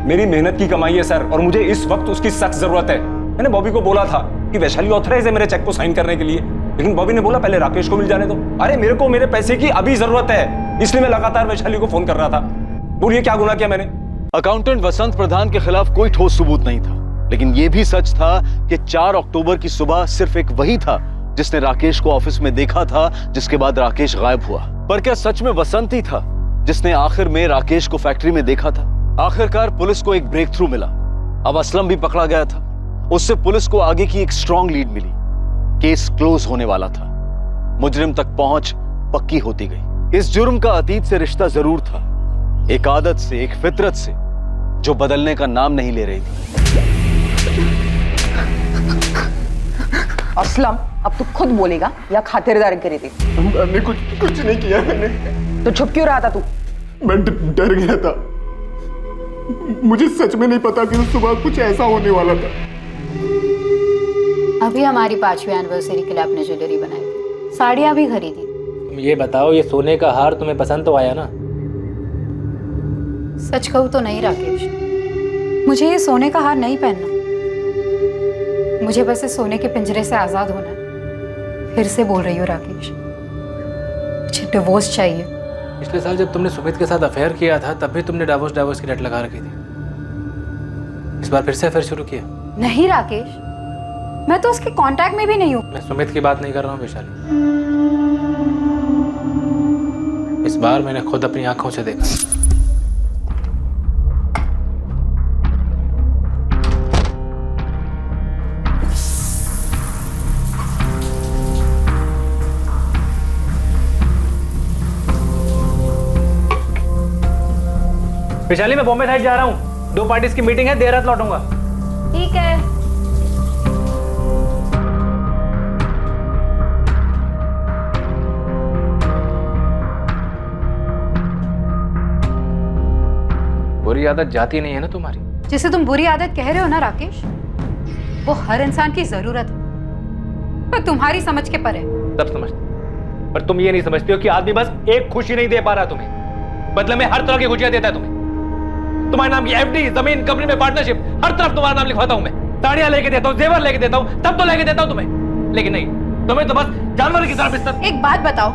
मेरी मेहनत की कमाई है सर, और मुझे इस वक्त उसकी सख्त जरूरत है। मैंने बॉबी को बोला था कि वैशाली ऑथराइज है मेरे चेक को साइन करने के लिए, लेकिन बॉबी ने बोला पहले राकेश को मिल जाने दो। अरे मेरे को मेरे पैसे की अभी जरूरत है, इसलिए मैं लगातार वैशाली को फोन कर रहा था। बोलिए क्या गुनाह किया मैंने? अकाउंटेंट वसंत प्रधान के खिलाफ कोई ठोस सबूत नहीं था, लेकिन यह भी सच था कि 4 अक्टूबर की सुबह सिर्फ एक वही था जिसने राकेश को ऑफिस में देखा था, जिसके बाद राकेश गायब हुआ। पर क्या सच में वसंत ही था जिसने आखिर में राकेश को फैक्ट्री में देखा था? आखिरकार पुलिस को एक ब्रेक थ्रू मिला। अब असलम भी पकड़ा गया था। उससे पुलिस को आगे की एक स्ट्रॉन्ग लीड मिली। केस क्लोज होने वाला था। मुजरिम तक पहुंच पक्की होती गई। इस जुर्म का अतीत से रिश्ता जरूर था, एक आदत से, एक फितरत से, जो बदलने का नाम नहीं ले रही थी। असलम, अब तू खुद बोलेगा या खातिरदारी करी थी? मैंने कुछ नहीं किया मैंने। तो छुप क्यों रहा था तू? मैं डर गया था। मुझे सच में नहीं पता कि उस सुबह कुछ ऐसा होने वाला था। अभी हमारी 5वीं एनिवर्सरी के लिए आपने ज्वेलरी बनाई थी, साड़ियाँ भी खरीदी। तुम ये बताओ, ये सोने का हार तुम्हें पसंद तो आया ना? सच कहूँ तो नहीं राकेश, मुझे ये सोने का हार नहीं पहनना। मुझे बस इस सोने के पिंजरे से आज़ाद होना है। फिर से बोल रही हूँ राकेश, मुझे डिवोर्स चाहिए। पिछले साल जब तुमने सुमित के साथ अफेयर किया था तब भी तुमने डाइवोर्स की रट लगा रखी थी। इस बार फिर से अफेयर शुरू किया? नहीं राकेश, मैं तो उसके कांटेक्ट में भी नहीं हूँ। मैं सुमित की बात नहीं कर रहा हूँ वैशाली। इस बार मैंने खुद अपनी आंखों से देखा। वैशाली, मैं बॉम्बे साइड जा रहा हूँ। 2 पार्टीज की मीटिंग है, देर रात लौटूंगा। ठीक है। बुरी आदत जाती नहीं है ना तुम्हारी? जिसे तुम बुरी आदत कह रहे हो ना राकेश, वो हर इंसान की जरूरत है, पर तुम्हारी समझ के परे। सब समझते, पर तुम ये नहीं समझते हो कि आदमी बस एक खुशी नहीं दे पा रहा तुम्हें, बदले में हर तरह की खुशियां देता है तुम्हें। तुम्हारे नाम की एफडी, जमीन, कंपनी में पार्टनरशिप, हर तरफ तुम्हारा नाम लिखवाता हूं मैं। साड़ियां लेके देता हूं, जेवर लेके देता हूं, सब तो लेके देता हूं तुम्हें, लेकिन नहीं, तुम्हें तो बस जानवर की तरह बिस्तर। एक बात बताओ,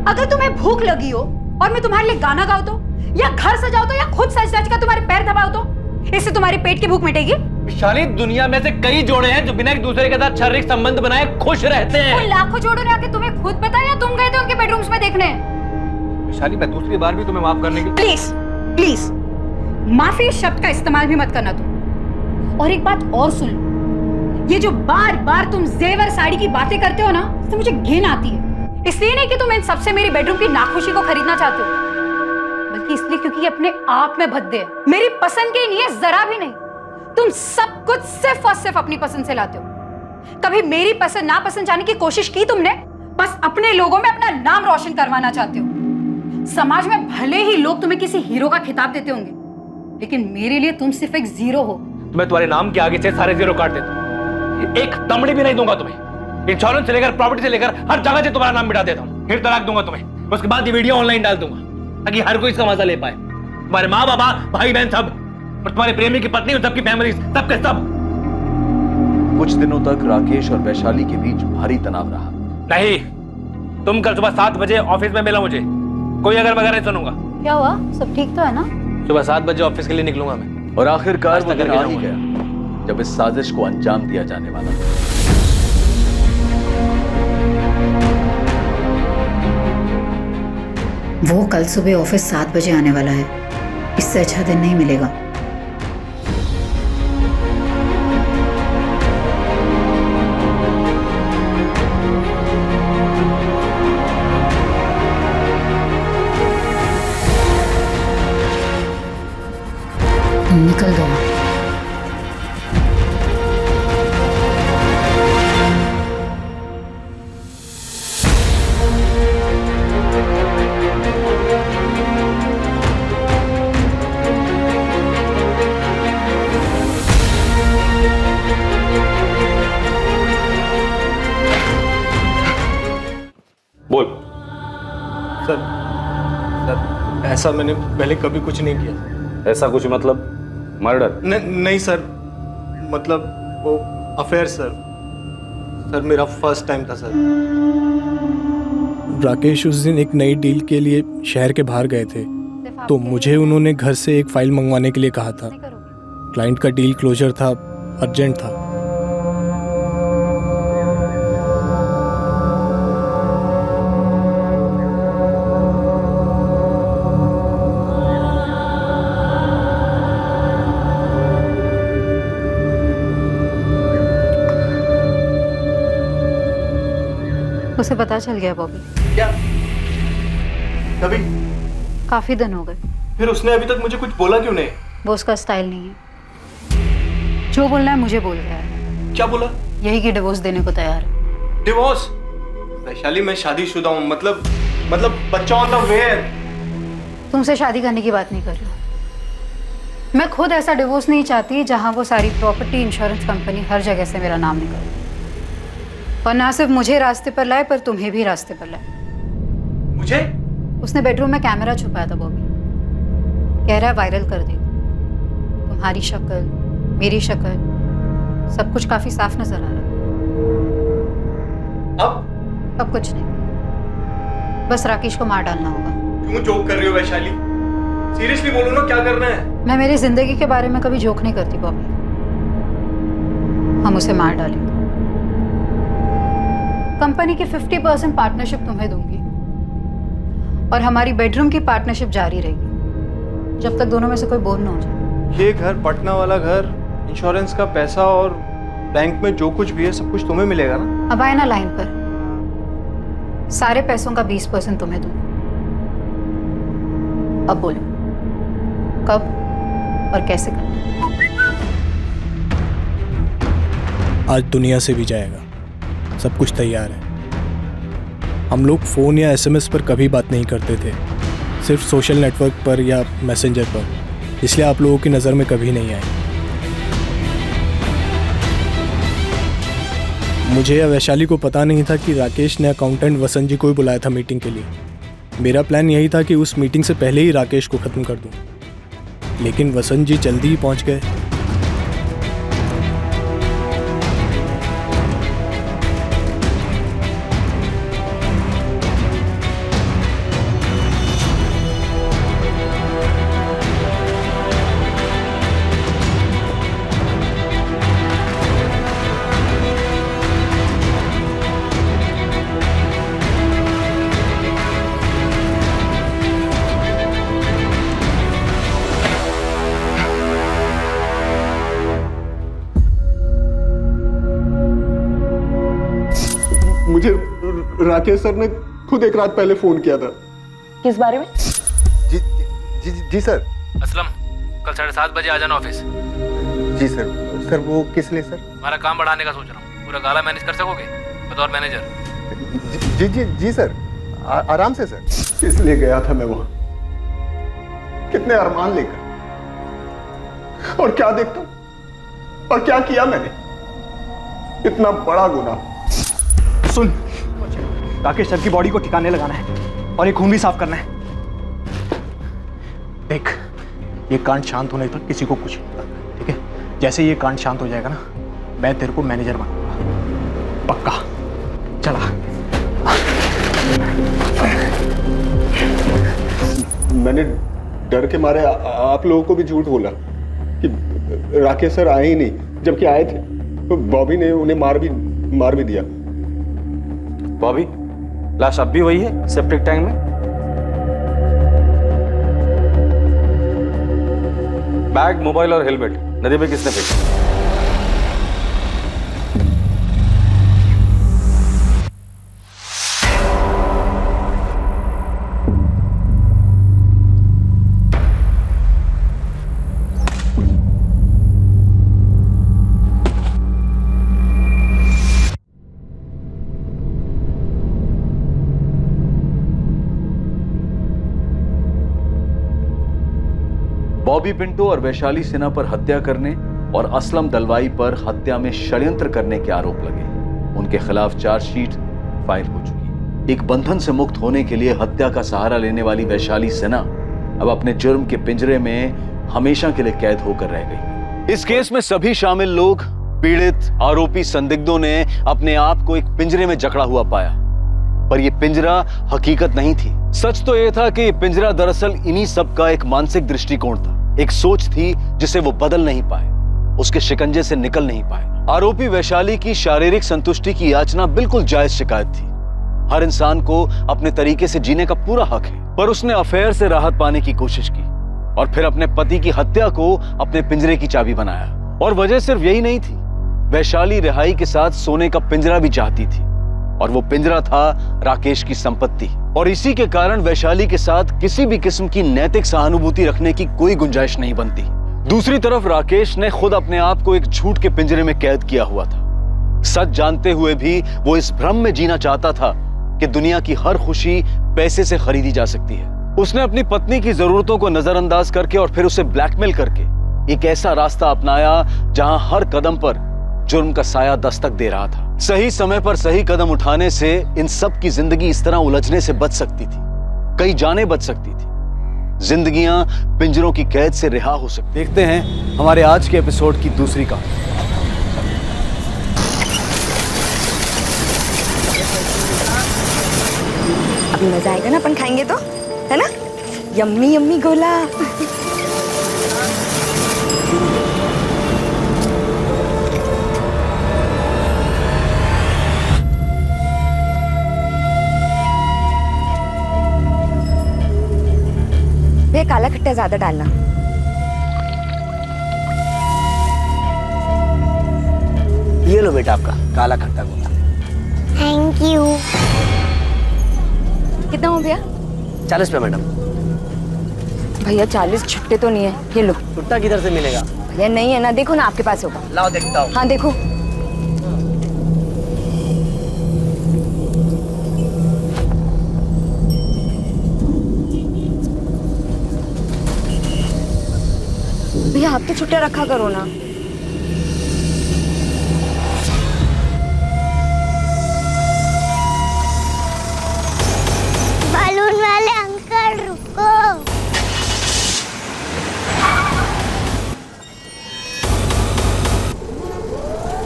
अगर तुम्हें भूख लगी हो और मैं तुम्हारे लिए गाना गाऊं तो, या घर सजाओ तो, या खुद सज सज कर तुम्हारे पैर दबाओ तो, इससे तुम्हारी पेट की भूख मिटेगी? विशाली, दुनिया में से कई जोड़े हैं जो बिना एक दूसरे के साथ शारीरिक संबंध बनाए खुश रहते हैं। उन लाखों जोड़ों ने आके तुम्हें खुद बताया, तुम गए थे उनके बेडरूम्स में देखने? विशाली, मैं दूसरी बार भी तुम्हें माफ करने की। प्लीज प्लीज, माफी शब्द का इस्तेमाल भी मत करना तुम। और एक बात और सुन लो, ये जो बार बार तुम जेवर साड़ी की बातें करते हो ना, इससे मुझे घिन आती है। इसलिए नहीं कि तुम इन सबसे मेरी बेडरूम की नाखुशी को खरीदना चाहते हो, बल्कि इसलिए क्योंकि ये अपने आप में भद्दे है, मेरी पसंद के नहीं है, जरा भी नहीं। तुम सब कुछ सिर्फ और सिर्फ अपनी पसंद से लाते हो। कभी मेरी पसंद नापसंद जाने की कोशिश की तुमने? बस अपने लोगों में अपना नाम रोशन करवाना चाहते हो। समाज में भले ही लोग तुम्हें किसी हीरो का खिताब देते होंगे, लेकिन मेरे लिए तुम सिर्फ एक जीरो हो। तो मैं तुम्हारे नाम के आगे से सारे जीरो काट देता हूं। एक तमड़ी भी नहीं दूंगा तुम्हें। इंश्योरेंस से लेकर प्रॉपर्टी से लेकर हर जगह से तुम्हारा नाम मिटा देता हूं। फिर तलाक दूंगा तुम्हें, उसके बाद ये वीडियो ऑनलाइन डाल दूंगा ताकि हर कोई इसका मजा ले पाए। तुम्हारे माँ बाबा, भाई बहन सब, और तुम्हारे प्रेमी की पत्नी, सबकी फैमिली, सबके सब। कुछ दिनों तक राकेश और वैशाली के बीच भारी तनाव रहा। नहीं, तुम कल सुबह 7 बजे ऑफिस में मिला मुझे। कोई अगर मगर नहीं सुनूंगा। क्या हुआ, सब ठीक तो है ना? सुबह 7 बजे ऑफिस के लिए निकलूंगा मैं। और आखिरकार वो दिन आ ही गया जब इस साजिश को अंजाम दिया जाने वाला था। वो कल सुबह ऑफिस 7 बजे आने वाला है। इससे अच्छा दिन नहीं मिलेगा। निकल दो। बोल। सर, ऐसा मैंने पहले कभी कुछ नहीं किया। ऐसा कुछ मतलब मर्डर? नहीं सर, मतलब वो अफेयर सर। सर मेरा फर्स्ट टाइम था सर। राकेश उस दिन एक नई डील के लिए शहर के बाहर गए थे, तो मुझे उन्होंने घर से एक फाइल मंगवाने के लिए कहा था। क्लाइंट का डील क्लोजर था, अर्जेंट था। उसे पता चल गया बॉबी। क्या? कभी? काफी दिन हो गए। फिर उसने अभी तक मुझे कुछ बोला क्यों नहीं? वो उसका स्टाइल नहीं है। जो बोलना है मुझे बोल गया है। क्या बोला? यही कि डिवोर्स देने को तैयार है। डिवोर्स? वैशाली मैं शादीशुदा हूँ, मतलब बच्चा ऑन द वे है। तुमसे शादी करने की बात नहीं कर रही हूँ। मैं खुद ऐसा डिवोर्स नहीं चाहती जहाँ वो सारी प्रॉपर्टी, इंश्योरेंस कंपनी हर जगह से मेरा नाम निकाले, और ना सिर्फ मुझे रास्ते पर लाए पर तुम्हें भी रास्ते पर लाए। मुझे? उसने बेडरूम में कैमरा छुपाया था बॉबी। कह रहा है वायरल कर देगा। तुम्हारी शक्ल, मेरी शक्ल, सब कुछ काफी साफ नजर आ रहा है। अब कुछ नहीं, बस राकेश को मार डालना होगा। क्यों जोक कर रही हो वैशाली? सीरियसली बोलो ना, क्या करना है? मैं मेरी जिंदगी के बारे में कभी जोक नहीं करती बॉबी। हम उसे मार डालेंगे। कंपनी की 50% पार्टनरशिप तुम्हें दूंगी, और हमारी बेडरूम की पार्टनरशिप जारी रहेगी जब तक दोनों में से कोई बोर ना हो जाए। ये घर, पटना वाला घर, इंश्योरेंस का पैसा और बैंक में जो कुछ भी है सब कुछ तुम्हें मिलेगा ना? अब आए ना लाइन पर। सारे पैसों का 20% तुम्हें दूंगी। अब बोलो कब और कैसे करना? आज दुनिया से भी जाएगा, सब कुछ तैयार है। हम लोग फ़ोन या एसएमएस पर कभी बात नहीं करते थे, सिर्फ सोशल नेटवर्क पर या मैसेंजर पर, इसलिए आप लोगों की नज़र में कभी नहीं आए। मुझे या वैशाली को पता नहीं था कि राकेश ने अकाउंटेंट वसंत जी को ही बुलाया था मीटिंग के लिए। मेरा प्लान यही था कि उस मीटिंग से पहले ही राकेश को ख़त्म कर दूं, लेकिन वसंत जी जल्दी ही पहुंच गए। मुझे राकेश सर ने खुद एक रात पहले फोन किया था। किस बारे में? जी सर। असलम, कल 7:30 बजे आ जाना ऑफिस। जी सर। सर वो किस लिए सर? हमारा काम बढ़ाने का सोच रहा हूँ। पूरा गाला मैनेज कर सकोगे बतौर मैनेजर? जी सर, आराम से सर। किस लिए गया था मैं वहां? कितने अरमान लेकर, और क्या देखता और क्या किया मैंने? इतना बड़ा गुनाह। सुन, राकेश सर की बॉडी को ठिकाने लगाना है और ये खून भी साफ करना है। देख, ये कांड शांत होने तक किसी को कुछ नहीं पता, ठीक है? जैसे ये कांड शांत हो जाएगा ना, मैं तेरे को मैनेजर बनाऊंगा, पक्का। चला। मैंने डर के मारे आप लोगों को भी झूठ बोला कि राकेश सर आए ही नहीं, जबकि आए थे। तो बॉबी ने उन्हें मार भी दिया। बॉबी, लाश अब भी वही है सेप्टिक टैंक में? बैग, मोबाइल और हेलमेट नदी में किसने फेंका? बॉबी पिंटो और वैशाली सिन्हा पर हत्या करने और असलम दलवाई पर हत्या में षड्यंत्र करने के आरोप लगे। उनके खिलाफ चार्जशीट फाइल हो चुकी है। एक बंधन से मुक्त होने के लिए हत्या का सहारा लेने वाली वैशाली सिन्हा अब अपने जुर्म के पिंजरे में हमेशा के लिए कैद होकर रह गई। इस केस में सभी शामिल लोग पीड़ित आरोपी संदिग्धों ने अपने आप को एक पिंजरे में जकड़ा हुआ पाया, पर यह पिंजरा हकीकत नहीं थी। सच तो यह था कि यह पिंजरा दरअसल इन्हीं सब का एक मानसिक दृष्टिकोण था, एक सोच थी जिसे वो बदल नहीं पाए, उसके शिकंजे से निकल नहीं पाए। आरोपी वैशाली की शारीरिक संतुष्टि की याचना बिल्कुल जायज शिकायत थी। हर इंसान को अपने तरीके से जीने का पूरा हक है, पर उसने अफेयर से राहत पाने की कोशिश की और फिर अपने पति की हत्या को अपने पिंजरे की चाबी बनाया। और वजह सिर्फ यही नहीं थी, वैशाली रिहाई के साथ सोने का पिंजरा भी चाहती थी, और वो पिंजरा था राकेश की संपत्ति। और इसी के कारण वैशाली के साथ किसी भी किस्म की नैतिक सहानुभूति रखने की कोई गुंजाइश नहीं बनती। दूसरी तरफ राकेश ने खुद अपने आप को एक झूठ के पिंजरे में कैद किया हुआ था। सच जानते हुए भी वो इस भ्रम में जीना चाहता था कि दुनिया की हर खुशी पैसे से खरीदी जा सकती है। उसने अपनी पत्नी की जरूरतों को नजरअंदाज करके और फिर उसे ब्लैकमेल करके एक ऐसा रास्ता अपनाया जहां हर कदम पर जुर्म का साया दस्तक दे रहा था। सही समय पर सही कदम उठाने से इन सब की जिंदगी इस तरह उलझने से बच सकती थी, कई जानें बच सकती थी, जिंदगियां पिंजरों की कैद से रिहा हो सकती। देखते हैं हमारे आज के एपिसोड की दूसरी कहानी। अभी मजा आएगा ना, अपन खाएंगे तो, है ना? यम्मी यम्मी गोला। भैया काला खट्टा ज्यादा डालना। ये लो बेटा आपका काला खट्टा गोला। Thank you. कितना हो भैया? 40 रुपये मैडम। भैया 40 छुट्टे तो नहीं है, ये लो। छुट्टा किधर से मिलेगा? भैया नहीं है ना, देखो ना आपके पास होगा। लाओ देखता हूँ। हाँ देखो। भैया आप तो छुट्टा रखा करो ना। बालून वाले अंकल रुको।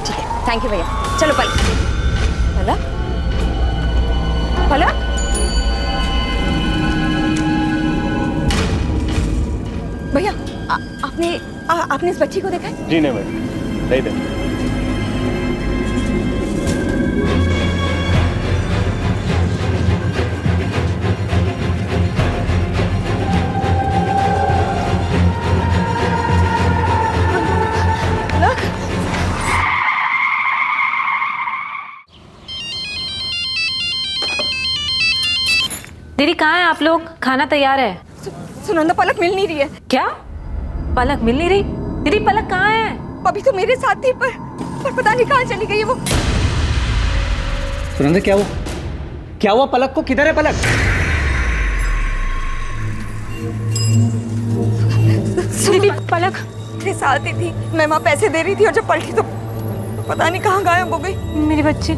ठीक है, थैंक यू भैया। चलो पलक। पलक पलक। भैया आपने इस बच्ची को देखा है? जी नहीं मैडम, नहीं देखा। दीदी कहाँ हैं आप लोग? खाना तैयार है। सुनंदा पलक मिल नहीं रही है। क्या? पलक मिल नहीं रही? दीदी पलक कहाँ है? अभी तो मेरे साथ थी पर पता नहीं कहाँ चली गई है वो। सुनंदा क्या हुआ? क्या हुआ पलक को? किधर है पलक? दीदी पलक मेरे साथ ही थी, मैं वहाँ पैसे दे रही थी और जब पलटी तो पता नहीं कहाँ गायब हो गई। मेरी बच्ची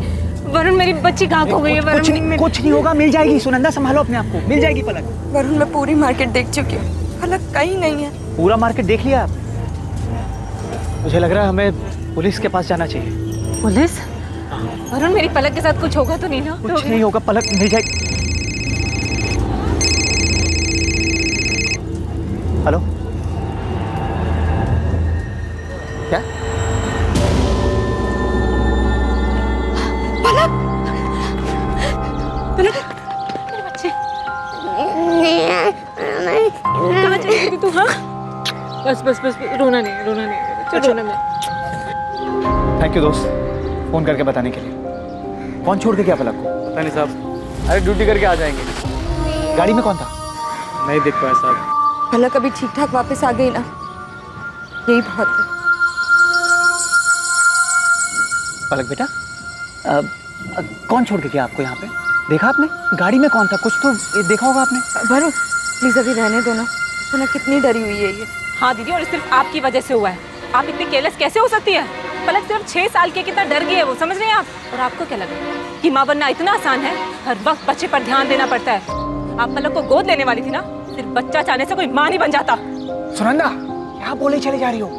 वरुण, मेरी बच्ची कहाँ खो गई है? वरुण कुछ नहीं होगा, मिल जाएगी। सुनंदा संभालो अपने आप को, मिल जाएगी पलक। वरुण मैं पूरी मार्केट देख चुकी हूँ, पलक कहीं नहीं है। पूरा मार्केट देख लिया आप? मुझे लग रहा है हमें पुलिस के पास जाना चाहिए। पुलिस? वरुण मेरी पलक के साथ कुछ होगा तो नहीं ना? कुछ नहीं होगा, पलक मिल जाएगी। हेलो क्या? पलक पलक मेरी बच्ची कहाँ चली गई तू? हाँ बस बस बस, रोना नहीं रोना नहीं, चल रोना नहीं। थैंक यू दोस्त, फोन करके बताने के लिए। कौन छोड़ के गया पलक को? पता नहीं साहब, अरे ड्यूटी करके आ जाएंगे। गाड़ी में कौन था? नहीं देख पाया साहब। पलक अभी ठीक ठाक वापस आ गई ना, यही बहुत है। पलक बेटा कौन छोड़ के गया आपको यहाँ पे? देखा आपने? गाड़ी में कौन था? कुछ तो देखा होगा आपने। वरुण प्लीज अभी रहने दो ना, सुना कितनी डरी हुई है ये। हाँ दीदी, और सिर्फ आपकी वजह से हुआ है। आप इतनी केयरलेस कैसे हो सकती है? पलक सिर्फ 6 साल की, कितना डर गई है वो, समझ रहे हैं आप? और आपको क्या लगा कि माँ बनना इतना आसान है? हर वक्त बच्चे पर ध्यान देना पड़ता है। आप पलक को गोद लेने वाली थी ना, सिर्फ बच्चा चाहने से कोई माँ नहीं बन जाता। सुनंदा क्या बोले चले जा रही हो?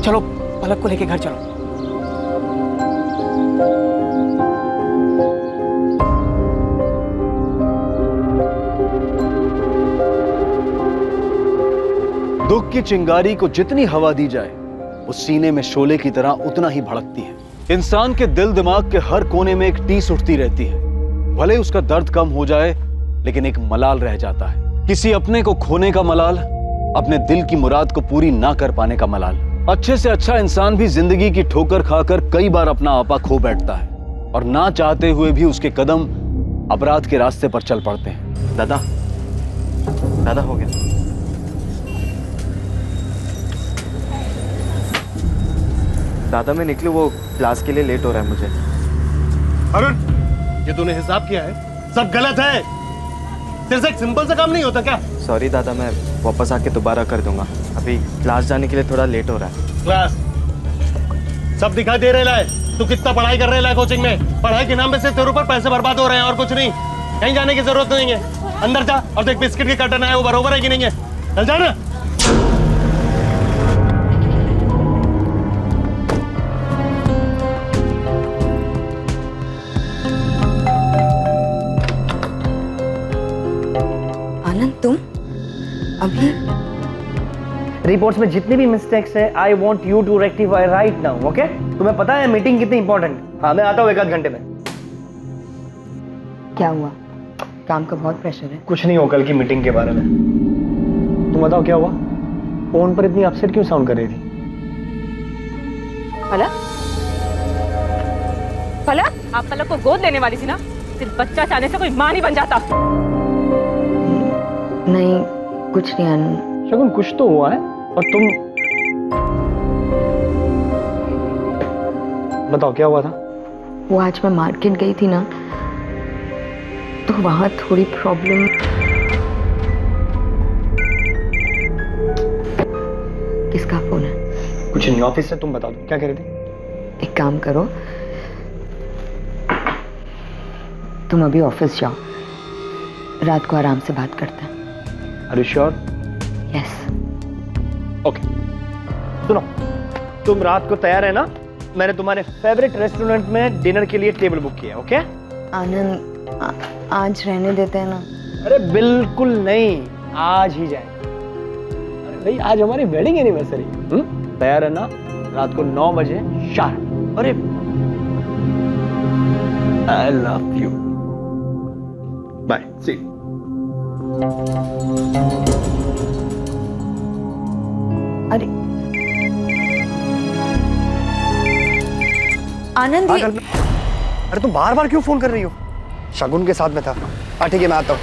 चलो पलक को लेके घर चलो। दुख की चिंगारी को जितनी हवा दी जाए वो सीने में शोले की तरह उतना ही भड़कती है। इंसान के दिल दिमाग के हर कोने में एक टीस उठती रहती है। भले उसका दर्द कम हो जाए लेकिन एक मलाल रह जाता है, किसी अपने को खोने का मलाल, अपने दिल की मुराद को पूरी ना कर पाने का मलाल। अच्छे से अच्छा इंसान भी जिंदगी की ठोकर खाकर कई बार अपना आपा खो बैठता है और ना चाहते हुए भी उसके कदम अपराध के रास्ते पर चल पड़ते हैं। दादा, दादा हो गया। दादा मैं निकलूं, वो क्लास के लिए लेट हो रहा है मुझे। अरुण, ये तूने हिसाब किया है? सब गलत है। तेरे से एक सिंपल सा काम नहीं होता क्या? सॉरी दादा, मैं वापस आके दोबारा कर दूंगा। अभी क्लास जाने के लिए थोड़ा लेट हो रहा है। क्लास सब दिखाई दे रहा है। तू कितना पढ़ाई कर रहा है कोचिंग में? पढ़ाई के नाम पे सिर्फ तेरे ऊपर पैसे बर्बाद हो रहे हैं और कुछ नहीं। कहीं जाने की जरूरत नहीं है। अंदर जा और देख बिस्किट के कर्टन है वो बरोबर है कि नहीं है। चल जाना। तुम अभी रिपोर्ट्स में जितनी भी मिस्टेक्स है I want you to rectify right now, okay? तुम्हें पता है मीटिंग कितनी इंपॉर्टेंट। हाँ, मैं आता हूँ 1 आध घंटे में। क्या हुआ? काम का बहुत प्रेशर है। कुछ नहीं हो कल की मीटिंग के बारे में। तुम बताओ क्या हुआ? फोन पर इतनी अपसेट क्यों साउंड कर रही थी? पलक, पलक, आप पलक को गोद लेने वाली थी ना? सिर्फ बच्चा चाहने से कोई मां नहीं बन जाता। नहीं, कुछ नहीं आनंद। शगुन, कुछ तो हुआ है। और तुम बताओ क्या हुआ था? वो आज मैं मार्केट गई थी ना, तो वहां थोड़ी प्रॉब्लम। किसका फोन है? कुछ नहीं, ऑफिस से। तुम बताओ क्या कह रही थी? एक काम करो, तुम अभी ऑफिस जाओ, रात को आराम से बात करते हैं। Are you sure? Yes. Okay. सुनो, तुम रात को तैयार है ना? मैंने तुम्हारे फेवरेट रेस्टोरेंट में डिनर के लिए टेबल बुक किया, ओके? आनंद, आज रहने देते हैं ना? अरे बिल्कुल नहीं, आज ही जाएंगे। अरे भाई, आज हमारी वेडिंग एनिवर्सरी। तैयार है ना? रात को 9 बजे शार्प। अरे I love you. Bye. See you. अरे आनंद, अरे तुम बार बार क्यों फोन कर रही हो? शगुन के साथ में था। ठीक है, मैं आता हूँ।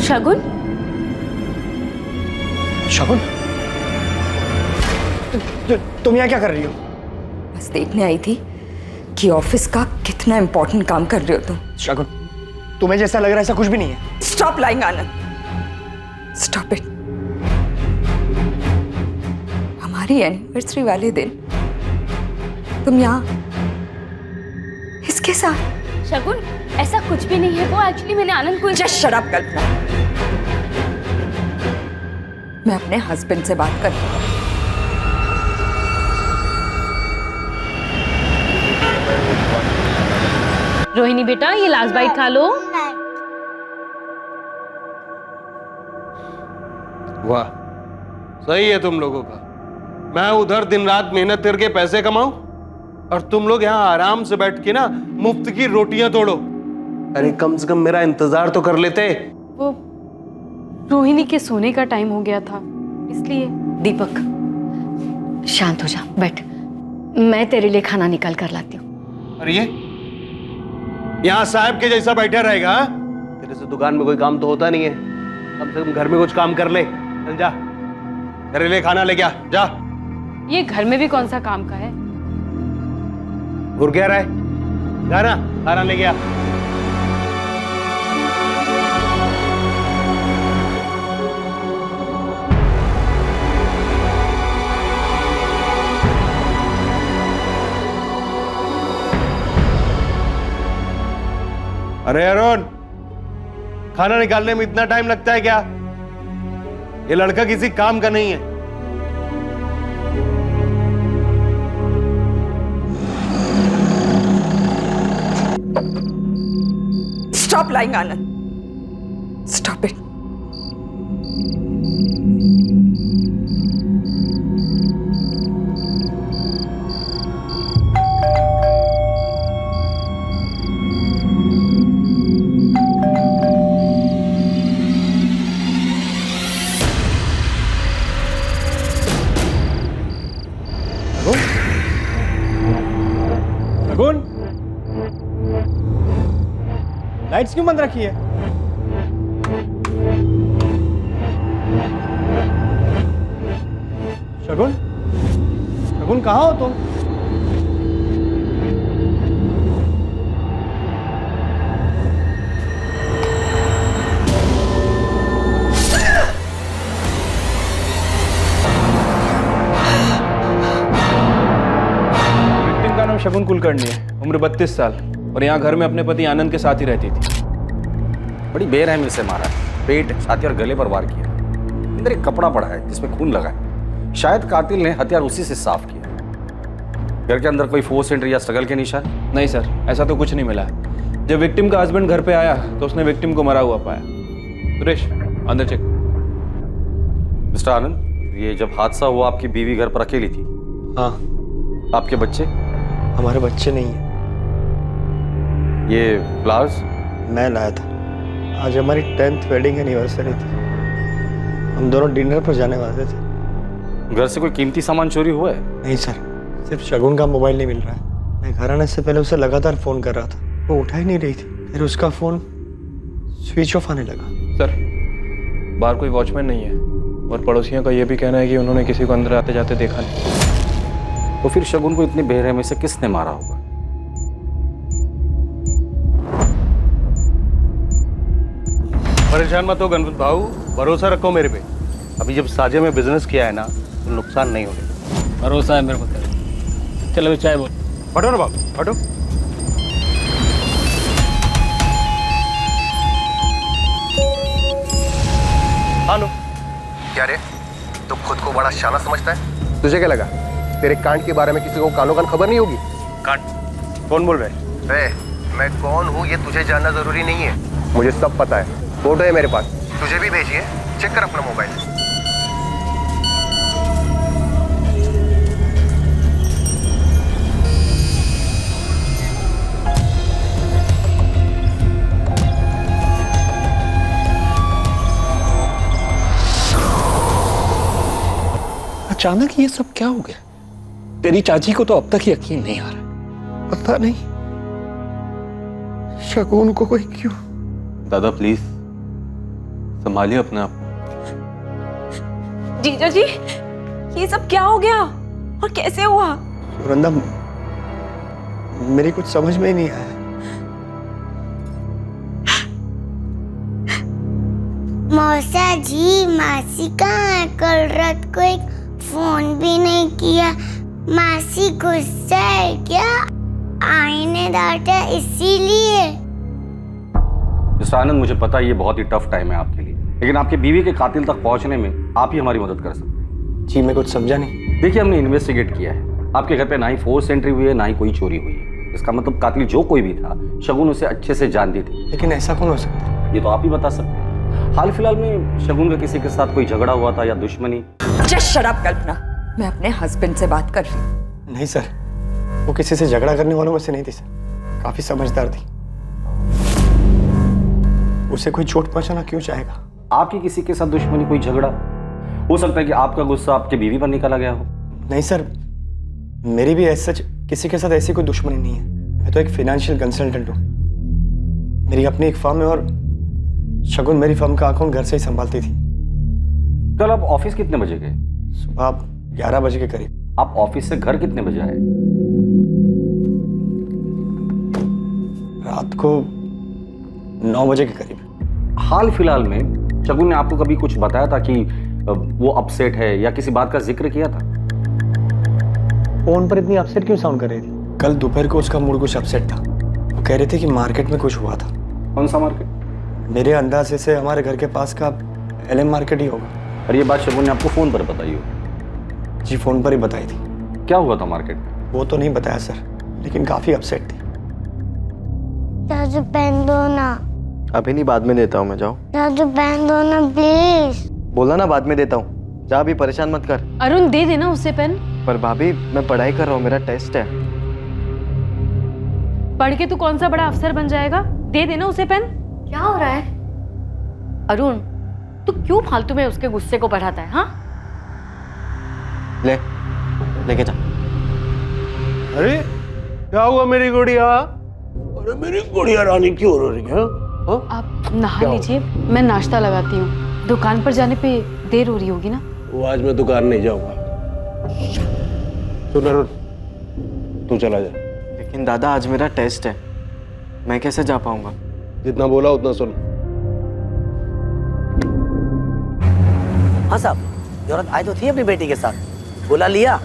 शगुन, शगुन, तुम यहाँ क्या कर रही हो? बस देखने आई थी कि ऑफिस का कितना इंपॉर्टेंट काम कर रहे हो तुम। शगुन, तुम्हें जैसा लग रहा है ऐसा कुछ भी नहीं है। Stop lying Anand, stop it. हमारी एनिवर्सरी वाले दिन तुम यहाँ इसके साथ। शगुन, ऐसा कुछ भी नहीं है। वो एक्चुअली मैंने आनंद को। जस्ट शट अप कल्पना। मैं अपने हस्बैंड से बात करती हूँ। रोहिणी बेटा, ये लास्ट बाइट खा लो। वाह, सही है तुम लोगों का। मैं उधर दिन रात मेहनत करके पैसे कमाऊं और तुम लोग यहाँ आराम से बैठ के ना मुफ्त की रोटियां तोड़ो। अरे कम से कम मेरा इंतजार तो कर लेते। वो रोहिणी के सोने का टाइम हो गया था इसलिए। दीपक शांत हो जा, बैठ, मैं तेरे लिए खाना निकाल कर लाती हूँ। अरे ये यहाँ साहब के जैसा बैठा रहेगा? हाँ? तेरे से दुकान में कोई काम तो होता नहीं है, कम से कम घर में कुछ काम कर ले। चल जा, तेरे लिए खाना लेके आ जा। ये घर में भी कौन सा काम का है? घुर क्या रहा है? जा ना, खाना लेके आ। अरे अरुण, खाना निकालने में इतना टाइम लगता है क्या? ये लड़का किसी काम का नहीं है। Stop lying, Anand. Stop it. Shagun, lights क्यों बंद रखी है? शगुन, शगुन कहाँ हो तुम? विक्टिम का नाम शगुन कुलकर्णी है, उम्र 32 साल, और यहाँ घर में अपने पति आनंद के साथ ही रहती थी। बड़ी बेरहमी से मारा है, पेट, छाती और गले पर वार किया। अंदर एक कपड़ा पड़ा है जिसमें खून लगा है। शायद कातिल ने हथियार उसी से साफ किया। घर के अंदर कोई फोर्स एंट्री या स्ट्रगल के निशान? नहीं सर, ऐसा तो कुछ नहीं मिला है। जब विक्टिम का हस्बैंड घर पे आया तो उसने विक्टिम को मरा हुआ पाया। सुरेश, अंदर चेक। मिस्टर आनंद, ये जब हादसा हुआ आपकी बीवी घर पर अकेली थी? हाँ। आपके बच्चे? हमारे बच्चे नहीं हैं। ये फ्लावर्स? मैं लाया था, आज हमारी 10th वेडिंग एनिवर्सरी थी। हम दोनों डिनर पर जाने वाले थे। घर से कोई कीमती सामान चोरी हुआ है? नहीं सर, सिर्फ शगुन का मोबाइल नहीं मिल रहा है। मैं घर आने से पहले उसे लगातार फ़ोन कर रहा था, वो उठा ही नहीं रही थी। फिर उसका फ़ोन स्विच ऑफ आने लगा। सर, बाहर कोई वॉचमैन नहीं है और पड़ोसियों का यह भी कहना है कि उन्होंने किसी को अंदर आते जाते देखा नहीं। तो फिर शगुन को इतनी बेरहमी से किसने मारा होगा? परेशान मत हो गणपत भाऊ, भरोसा रखो मेरे पे। अभी जब साजे में बिजनेस किया है ना, तो नुकसान नहीं होगा। भरोसा है मेरे को। चलो चाय बोल। हटो ना बाबू, हटो। हेलो। क्या रे, तू खुद को बड़ा शाना समझता है? तुझे क्या लगा तेरे कांड के बारे में किसी को कानो कान खबर नहीं होगी? कांड? कौन बोल रहे हैं? मैं कौन हूँ ये तुझे जानना जरूरी नहीं है, मुझे सब पता है। फोटो है मेरे पास, तुझे भी भेजिए, चेक कर अपना मोबाइल। अचानक ये सब क्या हो गया? तेरी चाची को तो अब तक यकीन नहीं आ रहा। पता नहीं शगुन को कोई क्यों। दादा प्लीज संभालिए अपने आप। जीजा जी, ये सब क्या हो गया और कैसे हुआ? वृंदा, मेरी कुछ समझ में ही नहीं आया। मौसा जी, मासी कहाँ है? कल रात को एक फोन भी नहीं किया। मासी गुस्सा है क्या? आई ने डांटा इसीलिए? मिस्टर आनंद, मुझे पता है ये बहुत ही टफ टाइम है आपके लिए, लेकिन आपकी बीवी के कातिल तक पहुंचने में आप ही हमारी मदद कर सकते हैं। जी, मैं कुछ समझा नहीं। देखिए, हमने इन्वेस्टिगेट किया है। आपके घर पे ना ही फोर्स एंट्री हुई है, ना ही कोई चोरी हुई है। इसका मतलब कातिल जो कोई भी था, शगुन उसे अच्छे से जानती थी। लेकिन ऐसा कौन हो सकता है? ये तो आप ही बता सकते हैं। हाल फिलहाल में शगुन का किसी के साथ कोई झगड़ा हुआ था या दुश्मनी? जस्ट शट अप कल्पना, मैं अपने हस्बैंड से बात कर रही हूँ। नहीं सर, वो किसी से झगड़ा करने वालों में से नहीं थी सर, काफी समझदार थी। उसे कोई चोट पहुंचाना क्यों चाहेगा? आपकी किसी के साथ दुश्मनी, कोई झगड़ा? हो सकता है कि आपका गुस्सा आपके बीवी पर निकाला गया हो। नहीं सर, मेरी भी ऐसा किसी के साथ ऐसी कोई दुश्मनी नहीं है। मैं तो एक फाइनेंशियल कंसल्टेंट हूँ, मेरी अपनी एक फर्म है और शगुन मेरी फर्म का अकाउंट घर से ही संभालती थी। कल आप ऑफिस कितने बजे गए? सुबह 11 बजे के करीब। आप ऑफिस से घर कितने बजे आए? रात को 9 बजे के करीब। हाल फिलहाल में शगुन ने आपको कभी कुछ बताया था कि वो अपसेट है या किसी बात का जिक्र किया था? फोन पर इतनी अपसेट क्यों साउंड कर रही थी? कल दोपहर को उसका मूड कुछ अपसेट था। वो कह रही थी कि मार्केट में कुछ हुआ था। कौन सा मार्केट? मेरे अंदाजे से हमारे घर के पास का LM मार्केट ही होगा। और ये बात शगुन ने आपको फोन पर बताई हो? जी, फोन पर ही बताई थी। क्या हुआ था मार्केट में? वो तो नहीं बताया सर, लेकिन काफी अपसेट थी। दादू पेन दो ना। अभी नहीं, बाद में देता हूँ मैं। जाओ। दादू पेन दो ना प्लीज। बोला ना बाद में देता हूँ, जा, अभी परेशान मत कर। अरुण दे देना उसे पेन। पर भाभी मैं पढ़ाई कर रहा हूँ, मेरा टेस्ट है। पढ़ के तू कौन सा बड़ा अफसर बन जाएगा? दे देना उसे पेन। क्या हो रहा है अरुण? तू क्यों फालतू में उसके गुस्से को बढ़ाता है? हाँ, लेके जा। अरे क्या हुआ मेरी गुड़िया? अरे मेरी गुड़िया रानी क्यों रो रही है? आप नहा लीजिए, मैं नाश्ता लगाती हूँ। दुकान पर जाने पे देर हो रही होगी ना? वो आज मैं दुकान नहीं जाऊंगा। सुन अरुण, तू चला जा। लेकिन दादा आज मेरा टेस्ट है, मैं कैसे जा पाऊंगा? जितना बोला उतना सुन। हाँ साहब, जरूरत आई तो थी अपनी बेटी के साथ, बुला लिया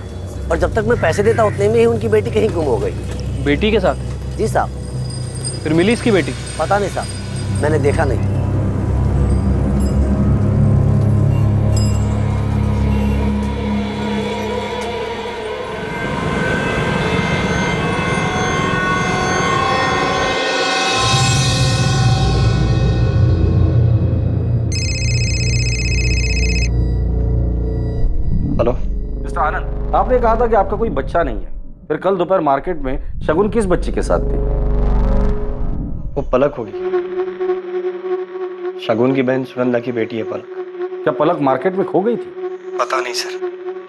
और जब तक मैं पैसे देता उतने में ही उनकी बेटी कहीं गुम हो गई। बेटी के साथ? जी साहब। फिर मिली इसकी बेटी? पता नहीं साहब, मैंने देखा नहीं। हेलो मिस्टर आनंद, आपने कहा था कि आपका कोई बच्चा नहीं है, फिर कल दोपहर मार्केट में शगुन किस बच्ची के साथ थी? वो पलक होगी, शगुन की बहन सुनंदा की बेटी है पलक। क्या पलक मार्केट में खो गई थी? पता नहीं सर,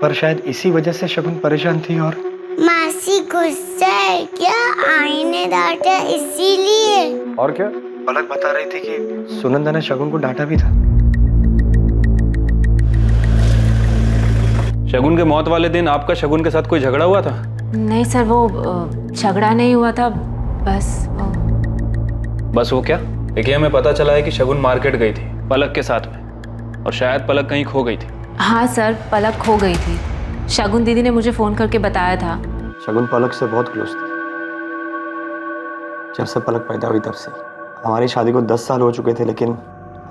पर शायद इसी वजह से शगुन परेशान थी। और मासी गुस्सा है क्या? आई ने डांटा इसीलिए। और क्या? पलक बता रही थी कि सुनंदा ने शगुन को डांटा भी था। शगुन के मौत वाले दिन आपका शगुन के साथ कोई झगड़ा हुआ था? नहीं सर, वो झगड़ा नहीं हुआ था, बस वो क्या? देखिए, हमें पता चला है कि शगुन मार्केट गई थी पलक के साथ में, और शायद पलक कहीं खो गई थी। हाँ सर, पलक खो गई थी। शगुन दीदी ने मुझे फोन करके बताया था। शगुन पलक से बहुत क्लोज थी, जब से पलक पैदा हुई तब से। हमारी शादी को 10 साल हो चुके थे, लेकिन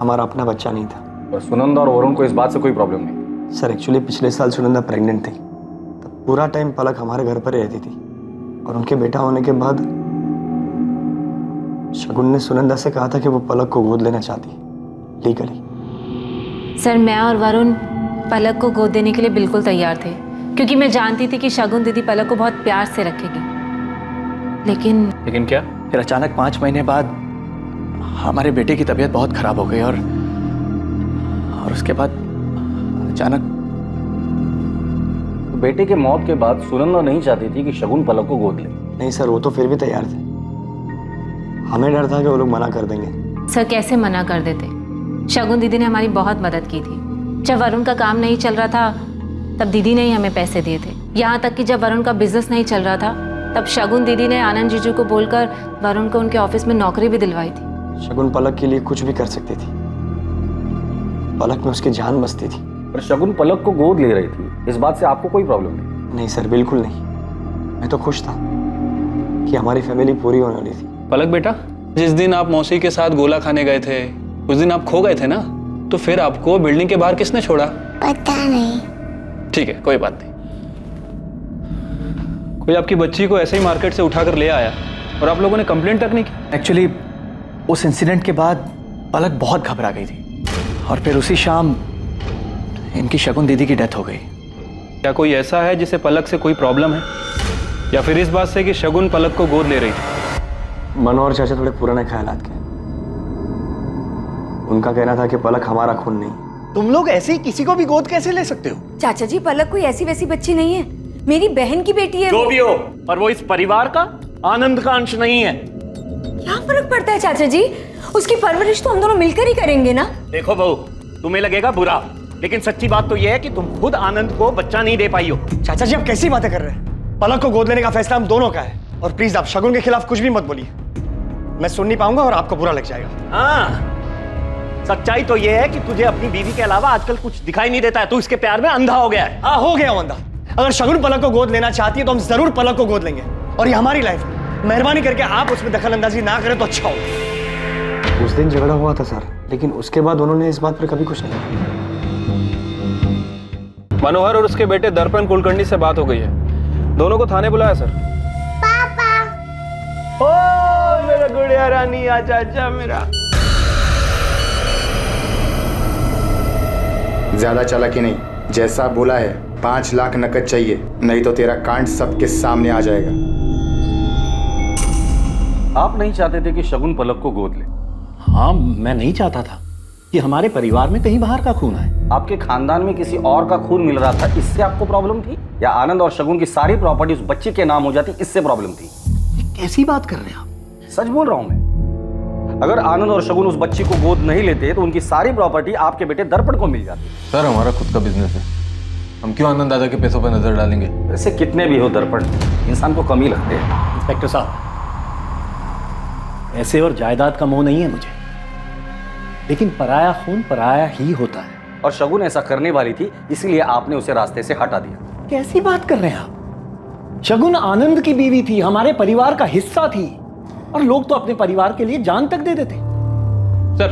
हमारा अपना बच्चा नहीं था। और सुनंदा और वरुण को इस बात से कोई प्रॉब्लम नहीं? सर एक्चुअली पिछले साल सुनंदा प्रेग्नेंट थी, तब पूरा टाइम पलक हमारे घर पर ही रहती थी। और उनके बेटा होने के बाद शगुन ने सुनंदा से कहा था कि वो पलक को गोद लेना चाहती लीगली। सर मैं और वरुण पलक को गोद देने के लिए बिल्कुल तैयार थे, क्योंकि मैं जानती थी कि शगुन दीदी पलक को बहुत प्यार से रखेगी। लेकिन क्या? फिर अचानक 5 महीने बाद हमारे बेटे की तबीयत बहुत खराब हो गई और उसके बाद अचानक। बेटे के मौत के बाद सुनंदा नहीं चाहती थी कि शगुन पलक को गोद ले? नहीं सर, वो तो फिर भी तैयार थे। हमें डर था कि वो लोग मना कर देंगे। सर कैसे मना कर देते? शगुन दीदी ने हमारी बहुत मदद की थी। जब वरुण का काम नहीं चल रहा था तब दीदी ने ही हमें पैसे दिए थे। यहाँ तक कि जब वरुण का बिजनेस नहीं चल रहा था तब शगुन दीदी ने आनंद जीजू को बोलकर वरुण को उनके ऑफिस में नौकरी भी दिलवाई थी। शगुन पलक के लिए कुछ भी कर सकती थी, पलक में उसकी जान बसती थी। पर शगुन पलक को गोद ले रही थी, इस बात से आपको कोई प्रॉब्लम नहीं? नहीं सर, बिल्कुल नहीं। मैं तो खुश था कि हमारी फैमिली पूरी होने वाली थी। पलक बेटा, जिस दिन आप मौसी के साथ गोला खाने गए थे उस दिन आप खो गए थे ना, तो फिर आपको बिल्डिंग के बाहर किसने छोड़ा? पता नहीं। ठीक है, कोई बात नहीं। कोई आपकी बच्ची को ऐसे ही मार्केट से उठाकर ले आया और आप लोगों ने कंप्लेंट तक नहीं की? एक्चुअली उस इंसिडेंट के बाद पलक बहुत घबरा गई थी। और फिर उसी शाम इनकी शगुन दीदी की डेथ हो गई। क्या कोई ऐसा है जिसे पलक से कोई प्रॉब्लम है, या फिर इस बात से कि शगुन पलक को गोद ले रही थी? मनोहर चाचा थोड़े पुराने ख्यालात के। उनका कहना था कि पलक हमारा खून नहीं। तुम लोग ऐसे ही किसी को भी गोद कैसे ले सकते हो? चाचा जी, पलक कोई ऐसी वैसी बच्ची नहीं है, मेरी बहन की बेटी है। जो भी हो, पर वो इस परिवार का, आनंद का अंश नहीं है। क्या फर्क पड़ता है चाचा जी? उसकी परवरिश तो हम दोनों मिलकर ही करेंगे ना। देखो बहू, तुम्हें लगेगा बुरा, लेकिन सच्ची बात तो यह है कि तुम खुद आनंद को बच्चा नहीं दे पाई हो। चाचा जी, आप कैसी बातें कर रहे हैं? पलक को गोद लेने का फैसला हम दोनों का है। और प्लीज आप शगुन के खिलाफ कुछ भी मत बोलिए, मैं सुन नहीं पाऊंगा और आपको बुरा लग जाएगा। हाँ, सच्चाई तो यह है कि तुझे अपनी बीवी के अलावा आजकल कुछ दिखाई नहीं देता है। तू इसके प्यार में अंधा हो गया है। हाँ, हो गया हूं अंधा। अगर शगुन पलक को गोद लेना चाहती है तो हम जरूर पलक को गोद लेंगे, और ये हमारी लाइफ है। मेहरबानी करके आप उसमें दखल अंदाजी ना करें तो अच्छा होगा। उस दिन झगड़ा हुआ था सर, लेकिन उसके बाद उन्होंने इस बात पर कभी कुछ नहीं कहा। मनोहर और उसके बेटे दर्पण कुलकर्णी से बात हो गई है, दोनों को थाने बुलाया सर। ओ मेरा गुड़िया रानी, आजा आजा मेरा। ज्यादा चालाकी नहीं, जैसा बोला है 5 लाख नकद चाहिए, नहीं तो तेरा कांड सबके सामने आ जाएगा। आप नहीं चाहते थे कि शगुन पलक को गोद ले? हाँ, मैं नहीं चाहता था कि हमारे परिवार में कहीं बाहर का खून आए। आपके खानदान में किसी और का खून मिल रहा था, इससे आपको प्रॉब्लम थी? या आनंद और शगुन की सारी प्रॉपर्टी उस बच्चे के नाम हो जाती, इससे प्रॉब्लम थी? कैसी बात कर रहे हैं आप? सच बोल रहा हूं मैं। अगर आनंद और शगुन उस बच्ची को गोद नहीं लेते तो उनकी सारी प्रॉपर्टी आपके बेटे दर्पण को मिल जाती। सर, हमारा खुद का बिजनेस है, हम क्यों आनंद दादा के पैसों पर नजर डालेंगे? वैसे कितने भी हो दर्पण, इंसान को कमी लगते हैं। इंस्पेक्टर साहब, ऐसे और जायदाद का मोह नहीं है मुझे, लेकिन पराया खून पराया ही होता है। और शगुन ऐसा करने वाली थी, इसीलिए आपने उसे रास्ते से हटा दिया। कैसी बात कर रहे हैं आप? शगुन आनंद की बीवी थी, हमारे परिवार का हिस्सा थी, और लोग तो अपने परिवार के लिए जान तक दे देते। सर,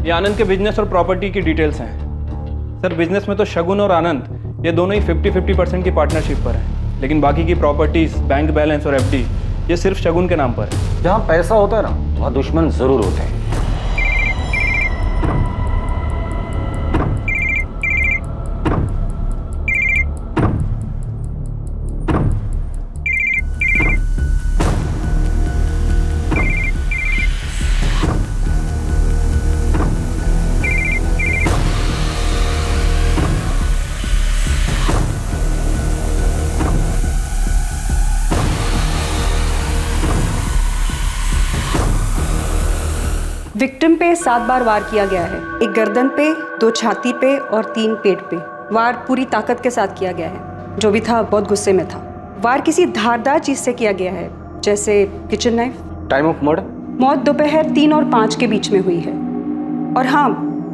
ये आनंद के बिजनेस और प्रॉपर्टी की डिटेल्स हैं। सर, बिजनेस में तो शगुन और आनंद ये दोनों ही 50-50% की पार्टनरशिप पर है, लेकिन बाकी की प्रॉपर्टीज, बैंक बैलेंस और एफडी ये सिर्फ शगुन के नाम पर है। जहां पैसा होता है ना, वहां दुश्मन जरूर होते हैं। विक्टिम पे 7 बार वार किया गया है, एक गर्दन पे, 2 छाती पे और 3 पेट पे। वार पूरी ताकत के साथ किया गया है। जो भी था बहुत गुस्से में था। वार किसी धारदार चीज से किया गया है, जैसे kitchen knife. Time of murder? मौत दोपहर 3 और 5 के बीच में हुई है। और हाँ,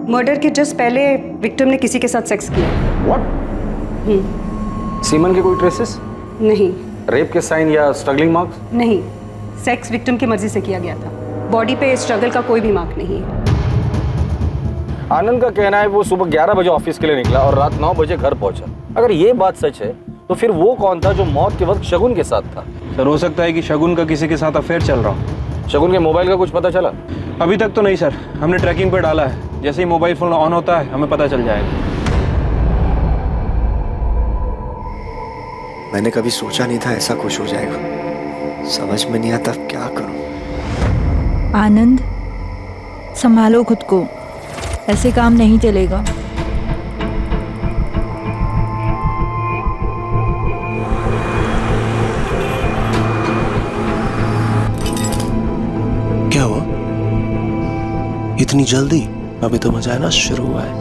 मर्डर के जस्ट पहले विक्टिम ने किसी के साथ सेक्स किया। व्हाट? सीमन के कोई ट्रेसेस? नहीं। रेप के साइन या स्ट्रगलिंग मार्क्स? नहीं, सेक्स विक्टिम की मर्जी से किया गया था। बॉडी पे स्ट्रगल का कोई भी मार्क नहीं है। आनंद का कहना है वो सुबह 11 बजे ऑफिस के लिए निकला और रात 9 बजे घर पहुंचा। अगर ये बात सच है तो फिर वो कौन था जो मौत के वक्त शगुन के साथ था? सर, हो सकता है कि शगुन का किसी के साथ अफेयर चल रहा हो। शगुन के मोबाइल का कुछ पता चला? अभी तक तो नहीं सर, हमने ट्रैकिंग पे डाला है। जैसे ही मोबाइल फोन ऑन होता है हमें पता चल जाएगा। मैंने कभी सोचा नहीं था ऐसा कुछ हो जाएगा। समझ में नहीं आता क्या करूं। आनंद, संभालो खुद को, ऐसे काम नहीं चलेगा। क्या हुआ इतनी जल्दी? अभी तो मजा आना शुरू हुआ है।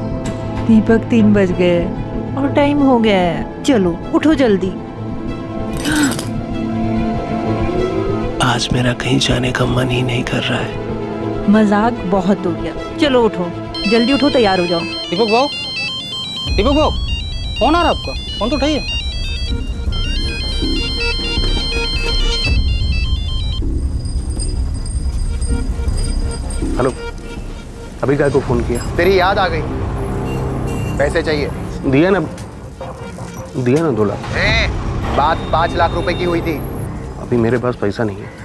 दीपक 3 बज गए और टाइम हो गया है, चलो उठो जल्दी। आज मेरा कहीं जाने का मन ही नहीं कर रहा है। मजाक बहुत हो गया, चलो उठो, जल्दी उठो, तैयार हो जाओ। दीपक भाव, दीपक भाव, फोन आ रहा है आपका, फोन तो उठाइए। हेलो, अभी काय को फोन किया? तेरी याद आ गई, पैसे चाहिए। दिया ना 2 लाख। बात 5 लाख रुपए की हुई थी। अभी मेरे पास पैसा नहीं है,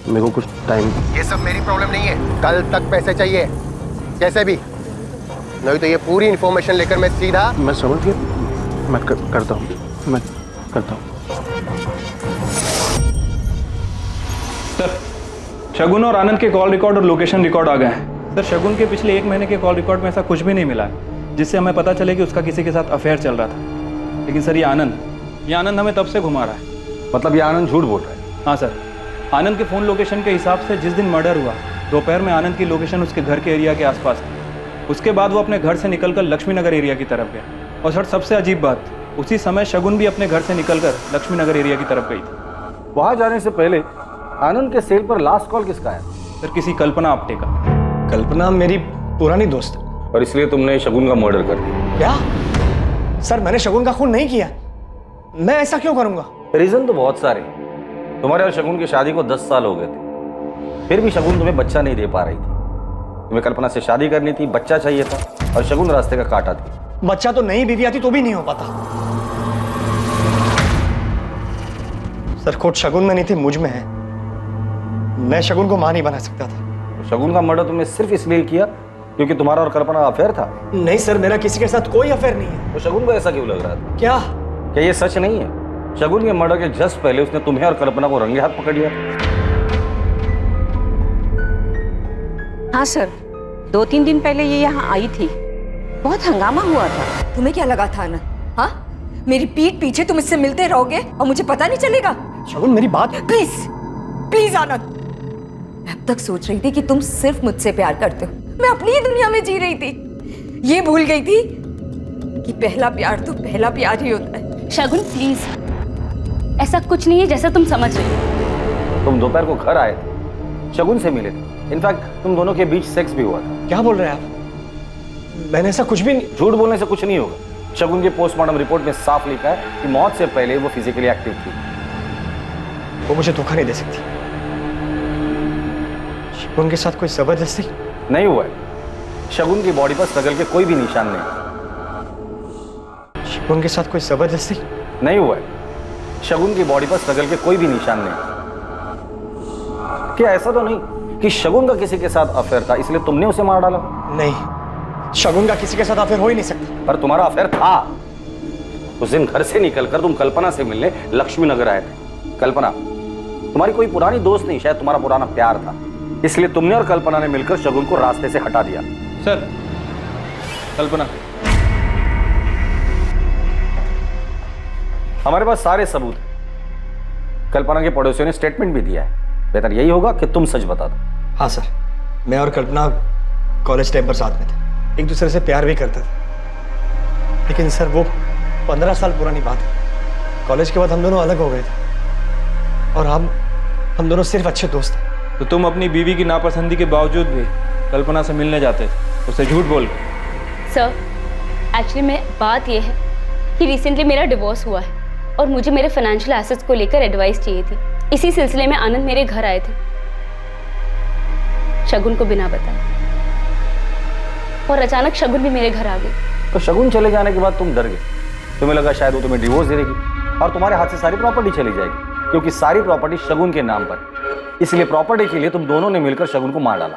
मेरे को कुछ टाइम। ये सब मेरी प्रॉब्लम नहीं है, कल तक पैसे चाहिए। कैसे भी, नहीं तो ये पूरी इन्फॉर्मेशन लेकर मैं सीधा। मैं समझ गया, मैं करता हूँ, मैं करता हूँ। सर, शगुन और आनंद के कॉल रिकॉर्ड और लोकेशन रिकॉर्ड आ गए हैं। सर, शगुन के पिछले 1 महीने के कॉल रिकॉर्ड में ऐसा कुछ भी नहीं मिला है जिससे हमें पता चले कि उसका किसी के साथ अफेयर चल रहा था। लेकिन सर, ये आनंद हमें तब से घुमा रहा है। मतलब ये आनंद झूठ बोल रहा है? हाँ सर, आनंद के फ़ोन लोकेशन के हिसाब से जिस दिन मर्डर हुआ दोपहर में आनंद की लोकेशन उसके घर के एरिया के आसपास थी। उसके बाद वो अपने घर से निकलकर लक्ष्मी नगर एरिया की तरफ गया। और सर, सबसे अजीब बात, उसी समय शगुन भी अपने घर से निकलकर लक्ष्मी नगर एरिया की तरफ गई थी। वहां जाने से पहले आनंद के सेल पर लास्ट कॉल किसका है? सर, किसी कल्पना आप्टे का। कल्पना मेरी पुरानी दोस्त। और इसलिए तुमने शगुन का मर्डर कर दिया? क्या सर, मैंने शगुन का खून नहीं किया। मैं ऐसा क्यों करूंगा? रीजन तो बहुत सारे हैं। तुम्हारे और शगुन की शादी को 10 साल हो गए थे, फिर भी शगुन तुम्हें बच्चा नहीं दे पा रही थी। तुम्हें कल्पना से शादी करनी थी, बच्चा चाहिए था, और शगुन रास्ते का कांटा थी। बच्चा तो नई बीवी आती तो भी नहीं हो पाता। सर, खोट शगुन में नहीं थी, मुझ में है। मैं शगुन को मां नहीं बना सकता था। शगुन का मर्डर तुमने सिर्फ इसलिए किया क्योंकि तुम्हारा और कल्पना का अफेयर था? नहीं सर, मेरा किसी के साथ कोई अफेयर नहीं है। तो शगुन को ऐसा क्यों लग रहा था? क्या ये सच नहीं है? शगुन के मर्डर के जस्ट पहले उसने तुम्हें और कल्पना को रंगे हाथ पकड़ लिया। हाँ सर, 2-3 दिन पहले ये यहाँ आई थी, बहुत हंगामा हुआ था। तुम्हें क्या लगा था आनंद? हाँ, मेरी पीठ पीछे तुम इससे मिलते रहोगे और मुझे पता नहीं चलेगा? शगुन, मेरी बात। प्लीज प्लीज आनंद, मैं अब तक सोच रही थी कि तुम सिर्फ मुझसे प्यार करते हो। मैं अपनी ही दुनिया में जी रही थी, ये भूल गई थी कि पहला प्यार तो पहला प्यार ही होता है। शगुन प्लीज, ऐसा कुछ नहीं है जैसा तुम समझ रही हो। तुम दोपहर को घर आए थे, शगुन से मिले थे, इनफैक्ट तुम दोनों के बीच सेक्स भी हुआ था। क्या बोल रहे हैं आप? मैंने ऐसा कुछ भी नहीं। झूठ बोलने से कुछ नहीं होगा। शगुन की पोस्टमार्टम रिपोर्ट में साफ लिखा है कि मौत से पहले वो फिजिकली एक्टिव थी। वो मुझे धोखा नहीं दे सकती। शगुन के साथ कोई जबरदस्ती नहीं हुआ है। शगुन की बॉडी पर स्ट्रगल के कोई भी निशान नहीं। शगुन के साथ कोई जबरदस्ती नहीं हुआ है। शगुन की बॉडी पर स्ट्रगल के कोई भी निशान नहीं। क्या ऐसा तो नहीं कि शगुन का किसी के साथ अफेयर था इसलिए तुमने उसे मार डाला? नहीं, शगुन का किसी के साथ अफेयर हो ही नहीं सकता। पर तुम्हारा अफेयर था। उस दिन घर से निकलकर तुम कल्पना से मिलने लक्ष्मी नगर आए थे। कल्पना तुम्हारी कोई पुरानी दोस्त नहीं, शायद तुम्हारा पुराना प्यार था, इसलिए तुमने और कल्पना ने मिलकर शगुन को रास्ते से हटा दिया। सर, कल्पना, हमारे पास सारे सबूत हैं। कल्पना के पड़ोसियों ने स्टेटमेंट भी दिया है। बेहतर यही होगा कि तुम सच बता दो। हाँ सर, मैं और कल्पना कॉलेज टाइम पर साथ में थे, एक दूसरे से प्यार भी करते थे। लेकिन सर, वो 15 साल पुरानी बात है। कॉलेज के बाद हम दोनों अलग हो गए थे और हम दोनों सिर्फ अच्छे दोस्त थे। तो तुम अपनी बीवी की नापसंदी के बावजूद भी कल्पना से मिलने जाते थे, उसे झूठ बोल के। सर, एक्चुअली में बात यह है कि रिसेंटली मेरा डिवोर्स हुआ है और मुझे मेरे फाइनेंशियल एसेट्स को लेकर एडवाइस चाहिए थी। इसी सिलसिले में आनंद मेरे घर आए थे, शगुन को बिना बताए, और अचानक शगुन भी मेरे घर आ गई। तो शगुन चले जाने के बाद तुम डर गए। तुम्हें लगा शायद वो तुम्हें डिवोर्स दे देगी और तुम्हारे हाथ से सारी प्रॉपर्टी चली जाएगी, क्योंकि सारी प्रॉपर्टी शगुन के नाम पर। इसलिए प्रॉपर्टी के लिए तुम दोनों ने मिलकर शगुन को मार डाला।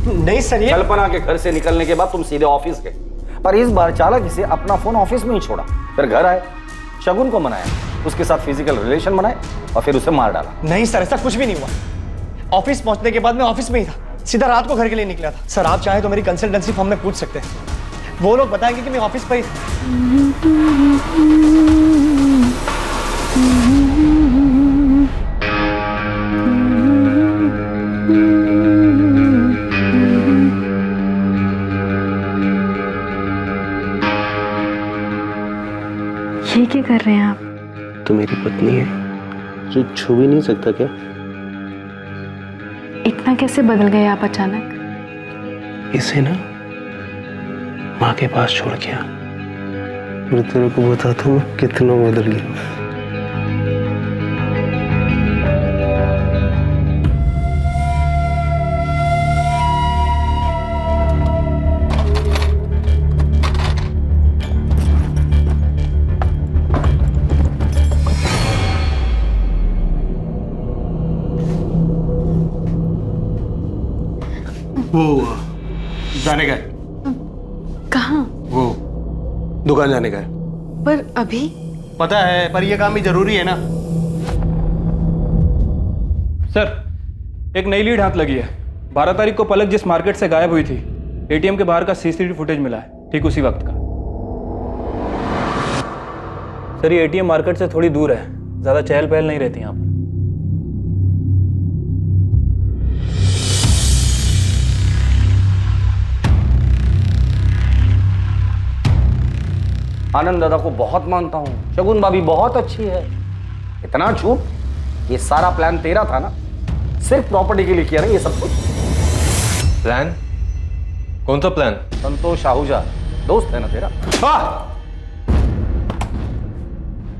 नहीं सर, ये कल्पना के घर से निकलने के बाद तुम सीधे ऑफिस गए, पर इस बार चालाकी से अपना फोन ऑफिस में ही छोड़ा। फिर घर आए, शगुन को मनाया, उसके साथ फिजिकल रिलेशन बनाए और फिर उसे मार डाला। नहीं सर, ऐसा कुछ भी नहीं हुआ। ऑफिस पहुंचने के बाद मैं ऑफिस में ही था, सीधा रात को घर के लिए निकला था। सर, आप चाहें तो मेरी कंसल्टेंसी फर्म में पूछ सकते हैं, वो लोग बताएंगे कि मैं ऑफिस पर ही ये क्या कर रहे हैं आप? तो मेरी पत्नी है, जो छू भी नहीं सकता क्या? इतना कैसे बदल गए आप अचानक? इसे ना माँ के पास छोड़ गया। मैं तेरे को बताता हूँ कितना बदल गया। वो जाने का है। कहाँ? वो दुकान जाने का है। पर अभी पता है, पर ये काम भी जरूरी है ना। सर, एक नई लीड हाथ लगी है। 12 तारीख को पलक जिस मार्केट से गायब हुई थी, एटीएम के बाहर का सीसीटीवी फुटेज मिला है, ठीक उसी वक्त का। सर, ये एटीएम मार्केट से थोड़ी दूर है, ज्यादा चहल पहल नहीं रहती यहाँ पर। आनंद दादा को बहुत मानता हूँ, शगुन भाभी बहुत अच्छी है। इतना झूठ, ये सारा प्लान तेरा था ना? सिर्फ प्रॉपर्टी के लिए किया ना ये सब कुछ? प्लान? कौन सा प्लान? संतोष आहूजा दोस्त है ना तेरा?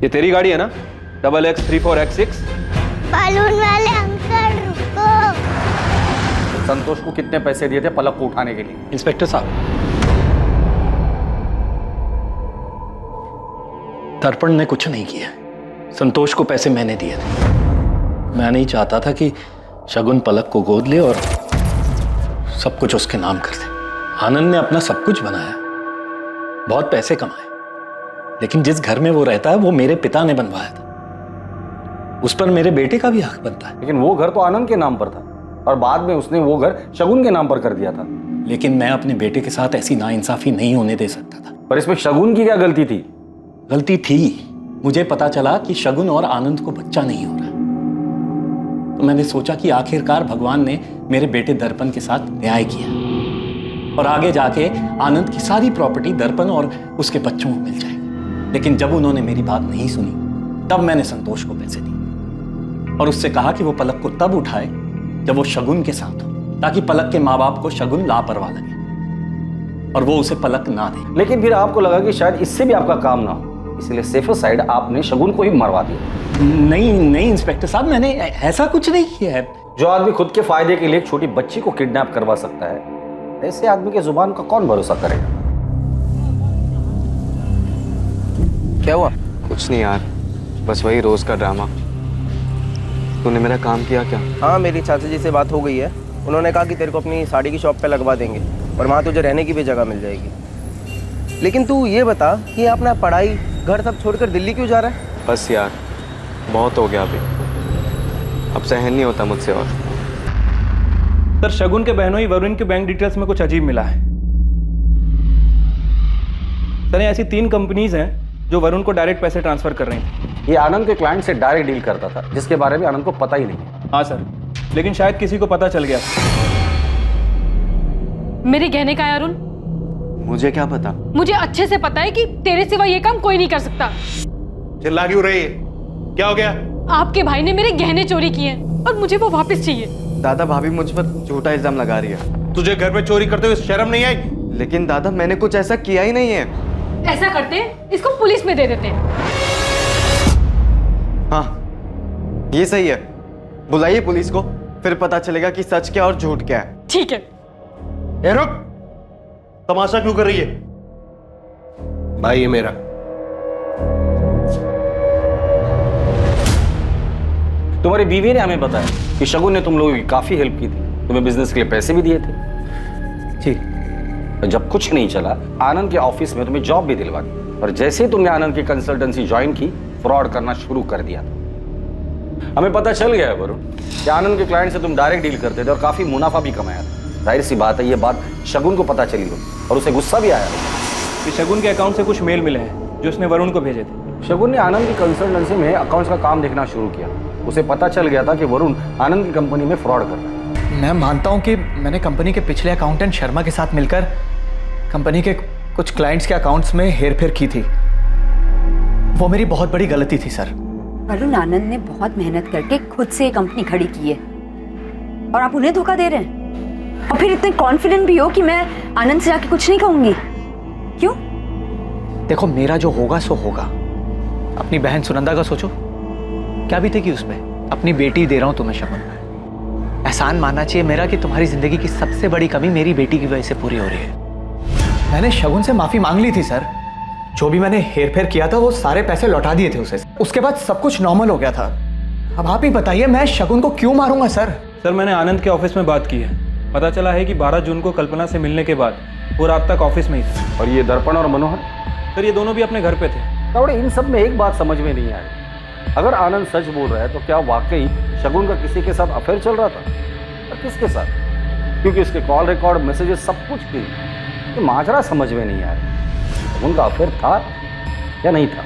ये तेरी गाड़ी है ना? XX34X6? बलून वाले अंकल रुको। संतोष को कितने पैसे दिए थे पलक को उठाने के लिए? इंस्पेक्टर साहब, दर्पण ने कुछ नहीं किया। संतोष को पैसे मैंने दिए थे। मैं नहीं चाहता था कि शगुन पलक को गोद ले और सब कुछ उसके नाम कर दे। आनंद ने अपना सब कुछ बनाया, बहुत पैसे कमाए, लेकिन जिस घर में वो रहता है वो मेरे पिता ने बनवाया था। उस पर मेरे बेटे का भी हक बनता है। लेकिन वो घर तो आनंद के नाम पर था और बाद में उसने वो घर शगुन के नाम पर कर दिया था। लेकिन मैं अपने बेटे के साथ ऐसी नाइंसाफी नहीं होने दे सकता था। पर इसमें शगुन की क्या गलती थी? गलती थी। मुझे पता चला कि शगुन और आनंद को बच्चा नहीं हो रहा, तो मैंने सोचा कि आखिरकार भगवान ने मेरे बेटे दर्पण के साथ न्याय किया और आगे जाके आनंद की सारी प्रॉपर्टी दर्पण और उसके बच्चों को मिल जाएगी। लेकिन जब उन्होंने मेरी बात नहीं सुनी, तब मैंने संतोष को पैसे दिए और उससे कहा कि वो पलक को तब उठाए जब वो शगुन के साथ हो, ताकि पलक के माँ बाप को शगुन लापरवाह लगे और वो उसे पलक ना दे। लेकिन फिर आपको लगा कि शायद इससे भी आपका काम ना हो, इसलिए सेफर साइड आपने शगुन को ही मरवा दिया। नहीं इंस्पेक्टर साहब, मैंने ऐसा कुछ नहीं किया है। जो आदमी खुद के फायदे के लिए एक छोटी बच्ची को किडनैप करवा सकता है, ऐसे आदमी के जुबान का कौन भरोसा करेगा? क्या हुआ? कुछ नहीं यार, बस वही रोज का ड्रामा। तूने मेरा काम किया क्या? हाँ, मेरी चाचा जी से बात हो गई है। उन्होंने कहा कि तेरे को अपनी साड़ी की शॉप पे लगवा देंगे और वहाँ तुझे रहने की भी जगह मिल जाएगी। लेकिन तू ये बता कि अपना पढ़ाई घर सब छोड़कर दिल्ली क्यों जा रहा है? बस यार, बहुत हो गया अभी, अब सहन नहीं होता मुझसे। और सर, शगुन के बहनोई वरुण के बैंक डिटेल्स में कुछ अजीब मिला है। सर, ऐसी 3 कंपनीज हैं जो वरुण को डायरेक्ट पैसे ट्रांसफर कर रही थी। ये आनंद के क्लाइंट से डायरेक्ट डील करता था, जिसके बारे में आनंद को पता ही नहीं। हाँ सर, लेकिन शायद किसी को पता चल गया। मेरे गहने का है अरुण? मुझे क्या पता? मुझे अच्छे से पता है कि तेरे सिवा ये काम कोई नहीं कर सकता। चिल्ला क्यों रही है? क्या हो गया? आपके भाई ने मेरे गहने चोरी किए और मुझे वो वापस चाहिए। दादा, भाभी मुझ पर झूठा इल्जाम लगा रही है। तुझे घर में चोरी करते हुए शर्म नहीं आई? लेकिन दादा, मैंने कुछ ऐसा किया ही नहीं है। ऐसा करते इसको पुलिस में दे देते। हाँ, ये सही है। बुलाइए पुलिस को, फिर पता चलेगा कि सच क्या और झूठ क्या है। ठीक है। ए रुक, तमाशा क्यों कर रही है? भाई है मेरा। तुम्हारी बीवी ने हमें बताया कि शगुन ने तुम लोगों की काफी हेल्प की थी, तुम्हें बिजनेस के लिए पैसे भी दिए थे। जी। जब कुछ नहीं चला, आनंद के ऑफिस में तुम्हें जॉब भी दिलवा दी और जैसे ही तुमने आनंद की कंसल्टेंसी ज्वाइन की, फ्रॉड करना शुरू कर दिया था। हमें पता चल गया है वरुण कि आनंद के क्लाइंट से तुम डायरेक्ट डील करते थे और काफी मुनाफा भी कमाया था। जाहिर सी बात है, ये बात शगुन को पता चली हो और उसे गुस्सा भी आया कि शगुन के अकाउंट से कुछ मेल मिले हैं जो उसने वरुण को भेजे थे। शगुन ने आनंद की कंसल्टेंसी में अकाउंट्स का काम देखना शुरू किया। उसे पता चल गया था कि वरुण आनंद की कंपनी में फ्रॉड कर रहा है। मैं मानता हूं कि मैंने कंपनी के पिछले अकाउंटेंट शर्मा के साथ मिलकर कंपनी के कुछ क्लाइंट्स के अकाउंट्स में हेरफेर की थी। वो मेरी बहुत बड़ी गलती थी सर। वरुण, आनंद ने बहुत मेहनत करके खुद से कंपनी खड़ी की है और आप उन्हें धोखा दे रहे हैं और फिर इतने कॉन्फिडेंट भी हो कि मैं आनंद से जाके कुछ नहीं कहूंगी। क्यों? देखो, मेरा जो होगा सो होगा। अपनी बहन सुनंदा का सोचो, क्या बीतेगी उसमें। अपनी बेटी दे रहा हूं तुम्हें शगुन। एहसान मानना चाहिए मेरा कि तुम्हारी जिंदगी की सबसे बड़ी कमी मेरी बेटी की वजह से पूरी हो रही है। मैंने शगुन से माफी मांग ली थी सर। जो भी मैंने हेरफेर किया था वो सारे पैसे लौटा दिए थे उसे। उसके बाद सब कुछ नॉर्मल हो गया था। अब आप ही बताइए, मैं शगुन को क्यों मारूंगा सर? सर, मैंने आनंद के ऑफिस में बात की है। पता चला है कि 12 जून को कल्पना से मिलने के बाद वो रात तक ऑफिस में ही था। और ये दर्पण और मनोहर? सर ये दोनों भी अपने घर पे थे। तावड़े, इन सब में एक बात समझ में नहीं आई। अगर आनंद सच बोल रहा है तो क्या वाकई शगुन का किसी के साथ अफेयर चल रहा था? और किसके साथ? क्योंकि इसके कॉल रिकॉर्ड, मैसेजेस सब कुछ थी। ये माजरा समझ में नहीं आया। शगुन का अफेयर था या नहीं था?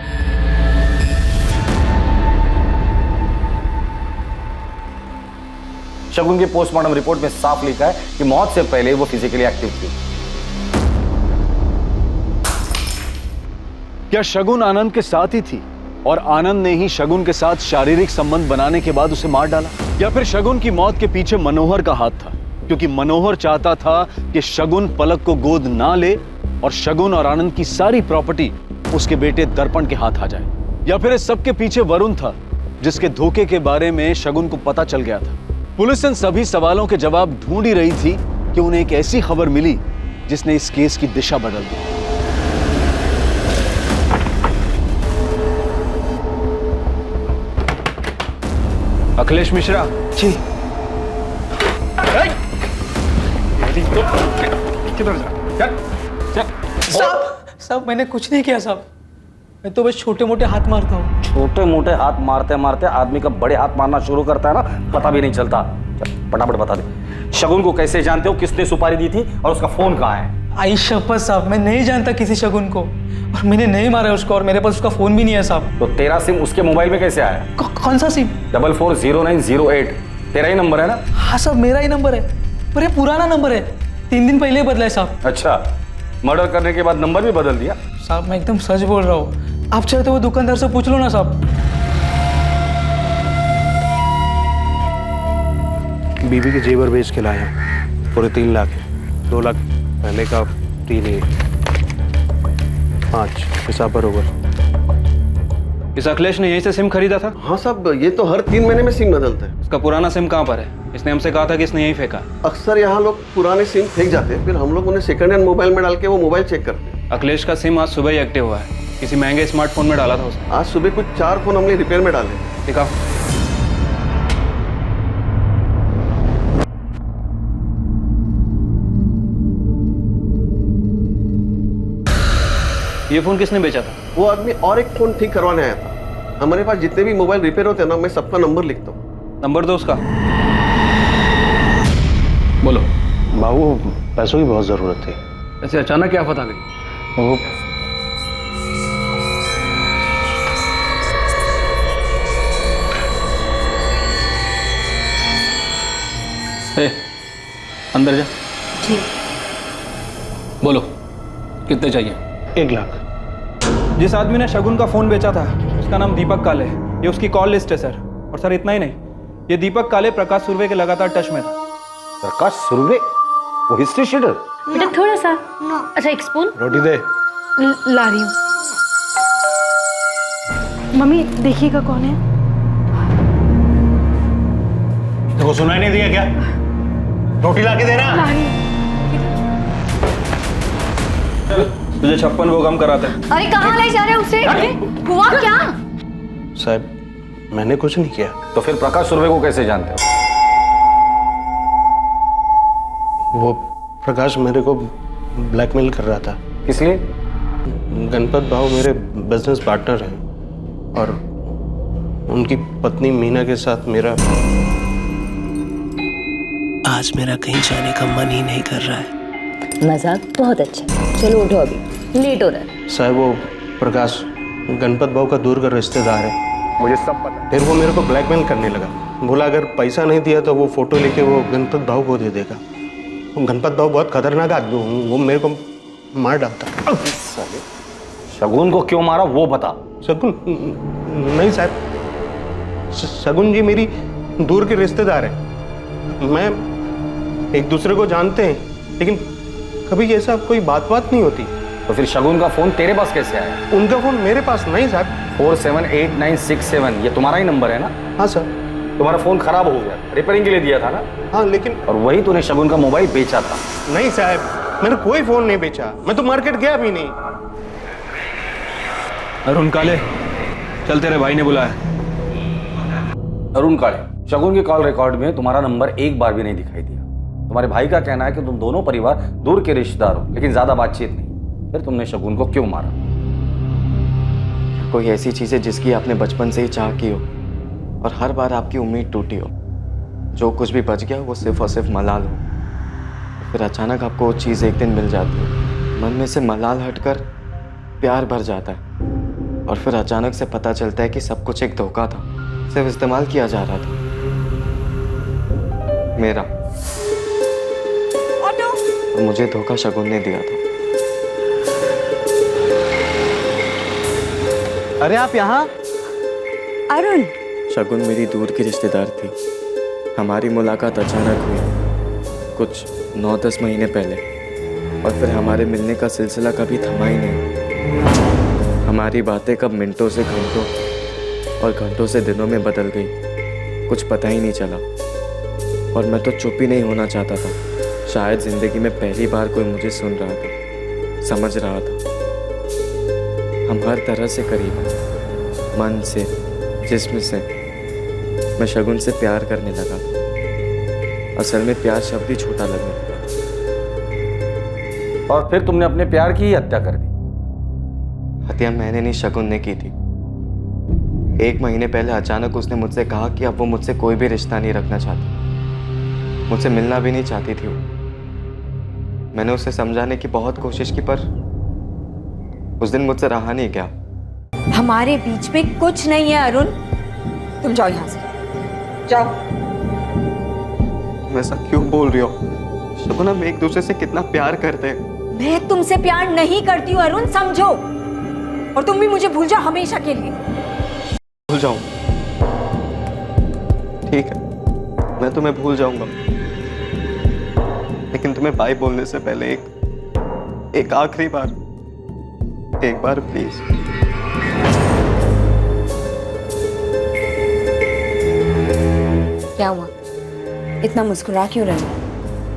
शगुन की पोस्टमार्टम रिपोर्ट में साफ लिखा है कि मौत से पहले वो फिजिकली एक्टिव थी। क्या शगुन आनंद के साथ ही थी और आनंद ने ही शगुन के साथ शारीरिक संबंध बनाने के बाद उसे मार डाला? या फिर शगुन की मौत के पीछे मनोहर का हाथ था, क्योंकि मनोहर चाहता था कि शगुन पलक को गोद ना ले और शगुन और आनंद की सारी प्रॉपर्टी उसके बेटे दर्पण के हाथ आ जाए? या फिर इस सब के पीछे वरुण था, जिसके धोखे के बारे में शगुन को पता चल गया था? पुलिस इन सभी सवालों के जवाब ढूंढ ही रही थी कि उन्हें एक ऐसी खबर मिली जिसने इस केस की दिशा बदल दी। अखिलेश मिश्रा जी। किधर जा? साहब मैंने कुछ नहीं किया साहब, मैं तो बस छोटे मोटे हाथ मारता हूँ। छोटे मोटे हाथ मारते मारते आदमी का बड़े हाथ मारना शुरू करता है ना, पता भी नहीं चलता। फटाफट बता दे, शगुन को कैसे जानते हो? किसने सुपारी दी थी और उसका फोन कहाँ है? आई शपथ साहब, मैं नहीं जानता किसी शगुन को, और मैंने नहीं मारा उसको, और मेरे पास उसका फोन भी नहीं है साहब। तो तेरा सिम उसके मोबाइल में कैसे आया? कौन सा सिम? 440908 तेरा ही नंबर है ना? हाँ साहब मेरा ही नंबर है, पर ये पुराना नंबर है, 3 दिन पहले बदला है साहब। अच्छा, मर्डर करने के बाद नंबर भी बदल दिया? साहब मैं एकदम सच बोल रहा हूँ, आप चाहे तो वो दुकानदार से पूछ लो ना साहब। बीबी के जेवर बेच के लाया, पूरे 3 लाख है। 2 लाख पहले का, 3 ही 5 हिसाब बरोबर। इस अखिलेश ने यहीं से सिम खरीदा था? हाँ साहब, ये तो हर 3 महीने में सिम बदलता है। इसका पुराना सिम कहाँ पर है? इसने हमसे कहा था कि इसने यहीं फेंका। अक्सर यहाँ लोग पुराने सिम फेंक जाते हैं, फिर हम लोग उन्हें सेकंड हैंड मोबाइल में डाल के वो मोबाइल चेक करते हैं। अखिलेश का सिम आज सुबह ही एक्टिव हुआ है, किसी महंगे स्मार्टफोन में डाला था उसने। आज सुबह कुछ 4 फोन हमने रिपेयर में डाले। दिखाओ। ये फोन किसने बेचा था? वो आदमी और एक फोन ठीक करवाने आया था। हमारे पास जितने भी मोबाइल रिपेयर होते हैं ना, मैं सबका नंबर लिखता हूँ। नंबर दो उसका। बोलो। बाबू पैसों की बहुत जरूरत थी। ऐसे अचानक क्या पता गई? वो अंदर जा। जी। बोलो कितने चाहिए? 1 लाख। जिस आदमी ने शगुन का फोन बेचा था उसका नाम दीपक काले है, ये उसकी कॉल लिस्ट है सर। और सर इतना ही नहीं, ये दीपक काले प्रकाश सुर्वे के लगातार टच में था। प्रकाश सुर्वे? वो हिस्ट्री शीटर? बेटा थोड़ा सा। अच्छा एक स्पून रोटी दे। ला रही हूँ। मम्मी देखिएगा कौन है। देखो सुनाई नहीं दिया क्या? रोटी लाके देना। ला रही हूँ। तुझे 56 वो कम कराते हैं। अरे कहाँ ले जा रहे हो उसे? हुआ क्या? साहब मैंने कुछ नहीं किया। तो फिर प्रकाश सुर्वे को कैसे जानते हो? वो प्रकाश मेरे को ब्लैकमेल कर रहा था। किस लिए? गणपत भाव मेरे बिजनेस पार्टनर हैं और उनकी पत्नी मीना के साथ मेरा आज मेरा कहीं जाने का मन ही नहीं कर रहा है। मजाक बहुत अच्छा, चलो उठो अभी, लेट हो रहा है। साहब वो प्रकाश गणपत भाव का दूर का रिश्तेदार है। मुझे सब पता। फिर वो मेरे को ब्लैकमेल करने लगा, बोला अगर पैसा नहीं दिया तो वो फोटो लेके वो गणपत भाव को दे देगा। गणपत भाव बहुत खतरनाक आदमी, वो मेरे को मार डालता। शगुन को क्यों मारा वो बता। शगुन नहीं साहब, शगुन जी मेरी दूर के रिश्तेदार है। मैं एक दूसरे को जानते हैं, लेकिन कभी ऐसा कोई बात नहीं होती। तो फिर शगुन का फोन तेरे पास कैसे आया? उनका फोन मेरे पास नहीं साहब। 478967 ये तुम्हारा ही नंबर है ना? हाँ सर। तुम्हारा फोन खराब हो गया, रिपेयरिंग के लिए दिया था ना? हाँ लेकिन। और वही तूने शगुन का मोबाइल बेचा था? नहीं साहब, मैंने कोई फोन नहीं बेचा, मैं तो मार्केट गया भी नहीं। अरुण काले, चल तेरे भाई ने बुलाया। अरुण काले, शगुन के कॉल रिकॉर्ड में तुम्हारा नंबर एक बार भी नहीं दिखाई दिया। तुम्हारे भाई का कहना है कि तुम दोनों परिवार दूर के रिश्तेदार हो, लेकिन ज्यादा बातचीत नहीं। फिर तुमने शगुन को क्यों मारा? कोई ऐसी चीज़ है जिसकी आपने बचपन से ही चाह की हो और हर बार आपकी उम्मीद टूटी हो, जो कुछ भी बच गया वो सिर्फ और सिर्फ मलाल हो, फिर अचानक आपको वो चीज़ एक दिन मिल जाती है, मन में से मलाल हटकर प्यार भर जाता है और फिर अचानक से पता चलता है कि सब कुछ एक धोखा था, सिर्फ इस्तेमाल किया जा रहा था मेरा। और मुझे धोखा शगुन ने दिया था। अरे आप यहाँ? अरुण, शगुन मेरी दूर की रिश्तेदार थी। हमारी मुलाकात अचानक हुई कुछ 9-10 महीने पहले, और फिर हमारे मिलने का सिलसिला कभी थमा ही नहीं। हमारी बातें कब मिनटों से घंटों और घंटों से दिनों में बदल गई, कुछ पता ही नहीं चला। और मैं तो चुप ही नहीं होना चाहता था। शायद जिंदगी में पहली बार कोई मुझे सुन रहा था, समझ रहा था। हम हर तरह से करीब हैं, मन से, जिस्म से। मैं शगुन से प्यार करने लगा था। असल में प्यार शब्द ही छोटा लगने लगा। और फिर तुमने अपने प्यार की ही हत्या कर दी। हत्या मैंने नहीं, शगुन ने की थी। 1 महीने पहले अचानक उसने मुझसे कहा कि अब वो मुझसे कोई भी रिश्ता नहीं रखना चाहती, मुझसे मिलना भी नहीं चाहती थी वो। मैंने उसे समझाने की बहुत कोशिश की, पर उस दिन मुझसे रहा नहीं गया। हमारे बीच में कुछ नहीं है अरुण, तुम जाओ यहाँ से, जाओ। तुम ऐसा क्यों बोल रही हो शगुन? हम एक दूसरे से कितना प्यार करते हैं। मैं तुमसे प्यार नहीं करती हूँ अरुण, समझो। और तुम भी मुझे भूल जाओ हमेशा के लिए। भूल जाऊं? ठीक है, मैं तुम्हें भूल जाऊंगा, लेकिन तुम्हें बाय बोलने से पहले एक आखिरी बार, एक बार प्लीज। क्या हुआ? इतना मुस्कुरा क्यों रहे हो?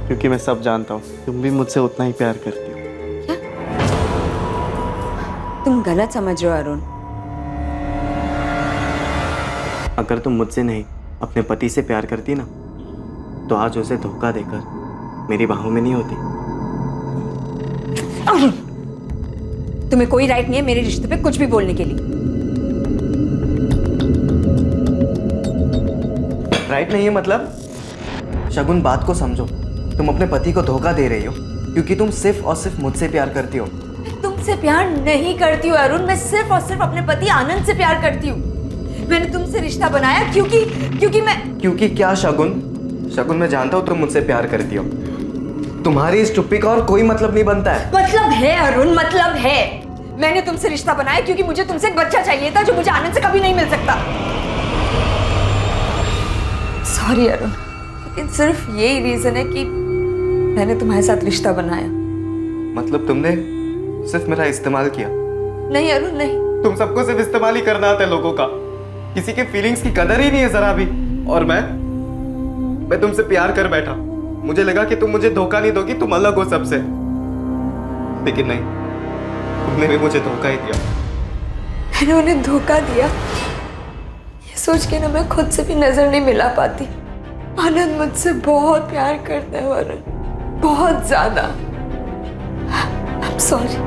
क्योंकि मैं सब जानता हूँ, तुम भी मुझसे उतना ही प्यार करती हो। क्या? तुम गलत समझ रहे हो अरुण। अगर तुम मुझसे नहीं अपने पति से प्यार करती ना, तो आज उसे धोखा देकर मेरी बाहों में नहीं होती। अरुण, तुम्हें कोई राइट नहीं है मेरे रिश्ते पे कुछ भी बोलने के लिए। राइट नहीं है मतलब? शगुन, बात को समझो। तुम अपने पति को धोखा दे रही हो क्योंकि तुम सिर्फ और सिर्फ मुझसे प्यार करती हो। तुमसे प्यार नहीं करती हूँ अरुण, मैं सिर्फ और सिर्फ अपने पति आनंद से प्यार करती हूँ। मैंने तुमसे रिश्ता बनाया क्योंकि क्या शगुन? शगुन, मैं जानता हूँ तुम मुझसे प्यार करती हो। तुम्हारी इस चुप्पी का और कोई मतलब नहीं बनता है। मतलब है अरुण, मतलब है। मैंने तुमसे रिश्ता बनाया क्योंकि मुझे तुमसे एक बच्चा चाहिए था जो मुझे आनंद से कभी नहीं मिल सकता। सॉरी अरुण, लेकिन सिर्फ यही रीजन है कि मैंने तुम्हारे साथ रिश्ता बनाया। मतलब तुमने सिर्फ मेरा इस्तेमाल किया? नहीं अरुण, नहीं। तुम सबको सिर्फ इस्तेमाल ही करना आता है लोगों का, किसी के फीलिंग्स की कदर ही नहीं है जरा भी। और मैं तुमसे प्यार कर बैठा, मुझे लगा कि तुम मुझे धोखा नहीं दोगी, तुम अलग हो सबसे। लेकिन नहीं, तुमने भी मुझे धोखा ही दिया। मैंने उन्हें धोखा दिया ये सोच के ना मैं खुद से भी नजर नहीं मिला पाती। आनंद मुझसे बहुत प्यार करता है वरुण, बहुत ज्यादा। I'm sorry।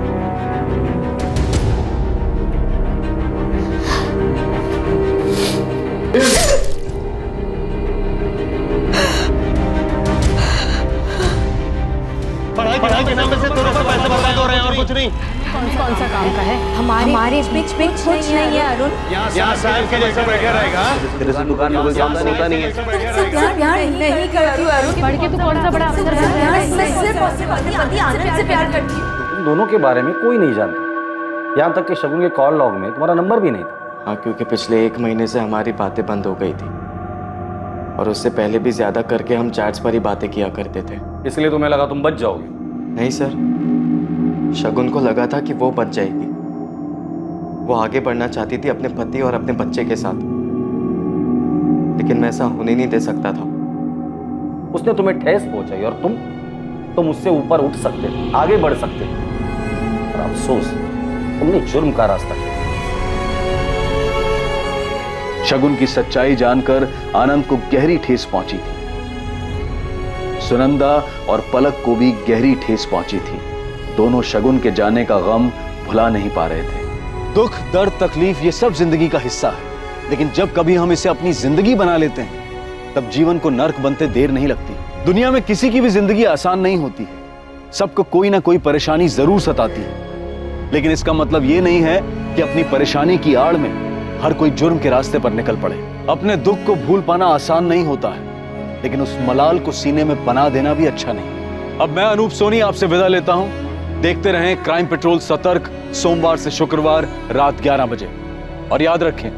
पढ़ाई के नाम पे से दोनों को पैसे बर्बाद हो रहे हैं और कुछ नहीं। कौन सा काम का है? हमारे बीच में कुछ नहीं है अरुण। यहाँ साहब के जैसा बैठा रहेगा। तेरे से दुकान में कोई काम तो होता नहीं है। प्यार नहीं करती हूँ अरुण। पढ़ के तू कौन सा बड़ा अफसर बन गया? मैं सिर्फ और सिर्फ अपने पति आनंद से प्यार करती हूँ। तुम दोनों के बारे में कोई नहीं जानता, यहाँ तक कि शगुन के कॉल लॉग में तुम्हारा नंबर भी नहीं था। हाँ, क्योंकि पिछले 1 महीने से हमारी बातें बंद हो गई थी, और उससे पहले भी ज्यादा करके हम चैट्स पर ही बातें किया करते थे। इसलिए तुम्हें लगा तुम बच जाओगे? नहीं सर, शगुन को लगा था कि वो बच जाएगी। वो आगे बढ़ना चाहती थी अपने पति और अपने बच्चे के साथ, लेकिन मैं ऐसा होने नहीं दे सकता था। उसने तुम्हें ठेस पहुंचाई और तुम उससे ऊपर उठ सकते थे, आगे बढ़ सकते थे। और अफसोस, तुमने जुर्म का रास्ता किया। शगुन की सच्चाई जानकर आनंद को गहरी ठेस पहुंची थी। सुनंदा और पलक को भी गहरी ठेस पहुंची थी। दोनों शगुन के जाने का गम भुला नहीं पा रहे थे। दुख, दर्द, तकलीफ ये सब जिंदगी का हिस्सा है, लेकिन जब कभी हम इसे अपनी जिंदगी बना लेते हैं तब जीवन को नर्क बनते देर नहीं लगती। दुनिया में किसी की भी जिंदगी आसान नहीं होती है, सबको कोई ना कोई परेशानी जरूर सताती है, लेकिन इसका मतलब ये नहीं है कि अपनी परेशानी की आड़ में हर कोई जुर्म के रास्ते पर निकल पड़े। अपने दुख को भूल पाना आसान नहीं होता है, लेकिन उस मलाल को सीने में बना देना भी अच्छा नहीं। अब मैं अनूप सोनी आपसे विदा लेता हूं। देखते रहें क्राइम पेट्रोल सतर्क, सोमवार से शुक्रवार रात 11 बजे। और याद रखें,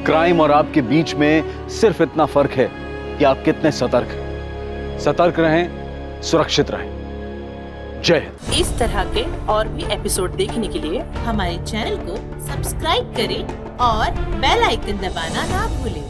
क्राइम और आपके बीच में सिर्फ इतना फर्क है कि आप कितने सतर्क हैं। सतर्क रहें, सुरक्षित रहें। जय हिंद। इस तरह के और भी एपिसोड देखने के लिए हमारे चैनल को सब्सक्राइब करें और बेल आइकन दबाना ना भूलें।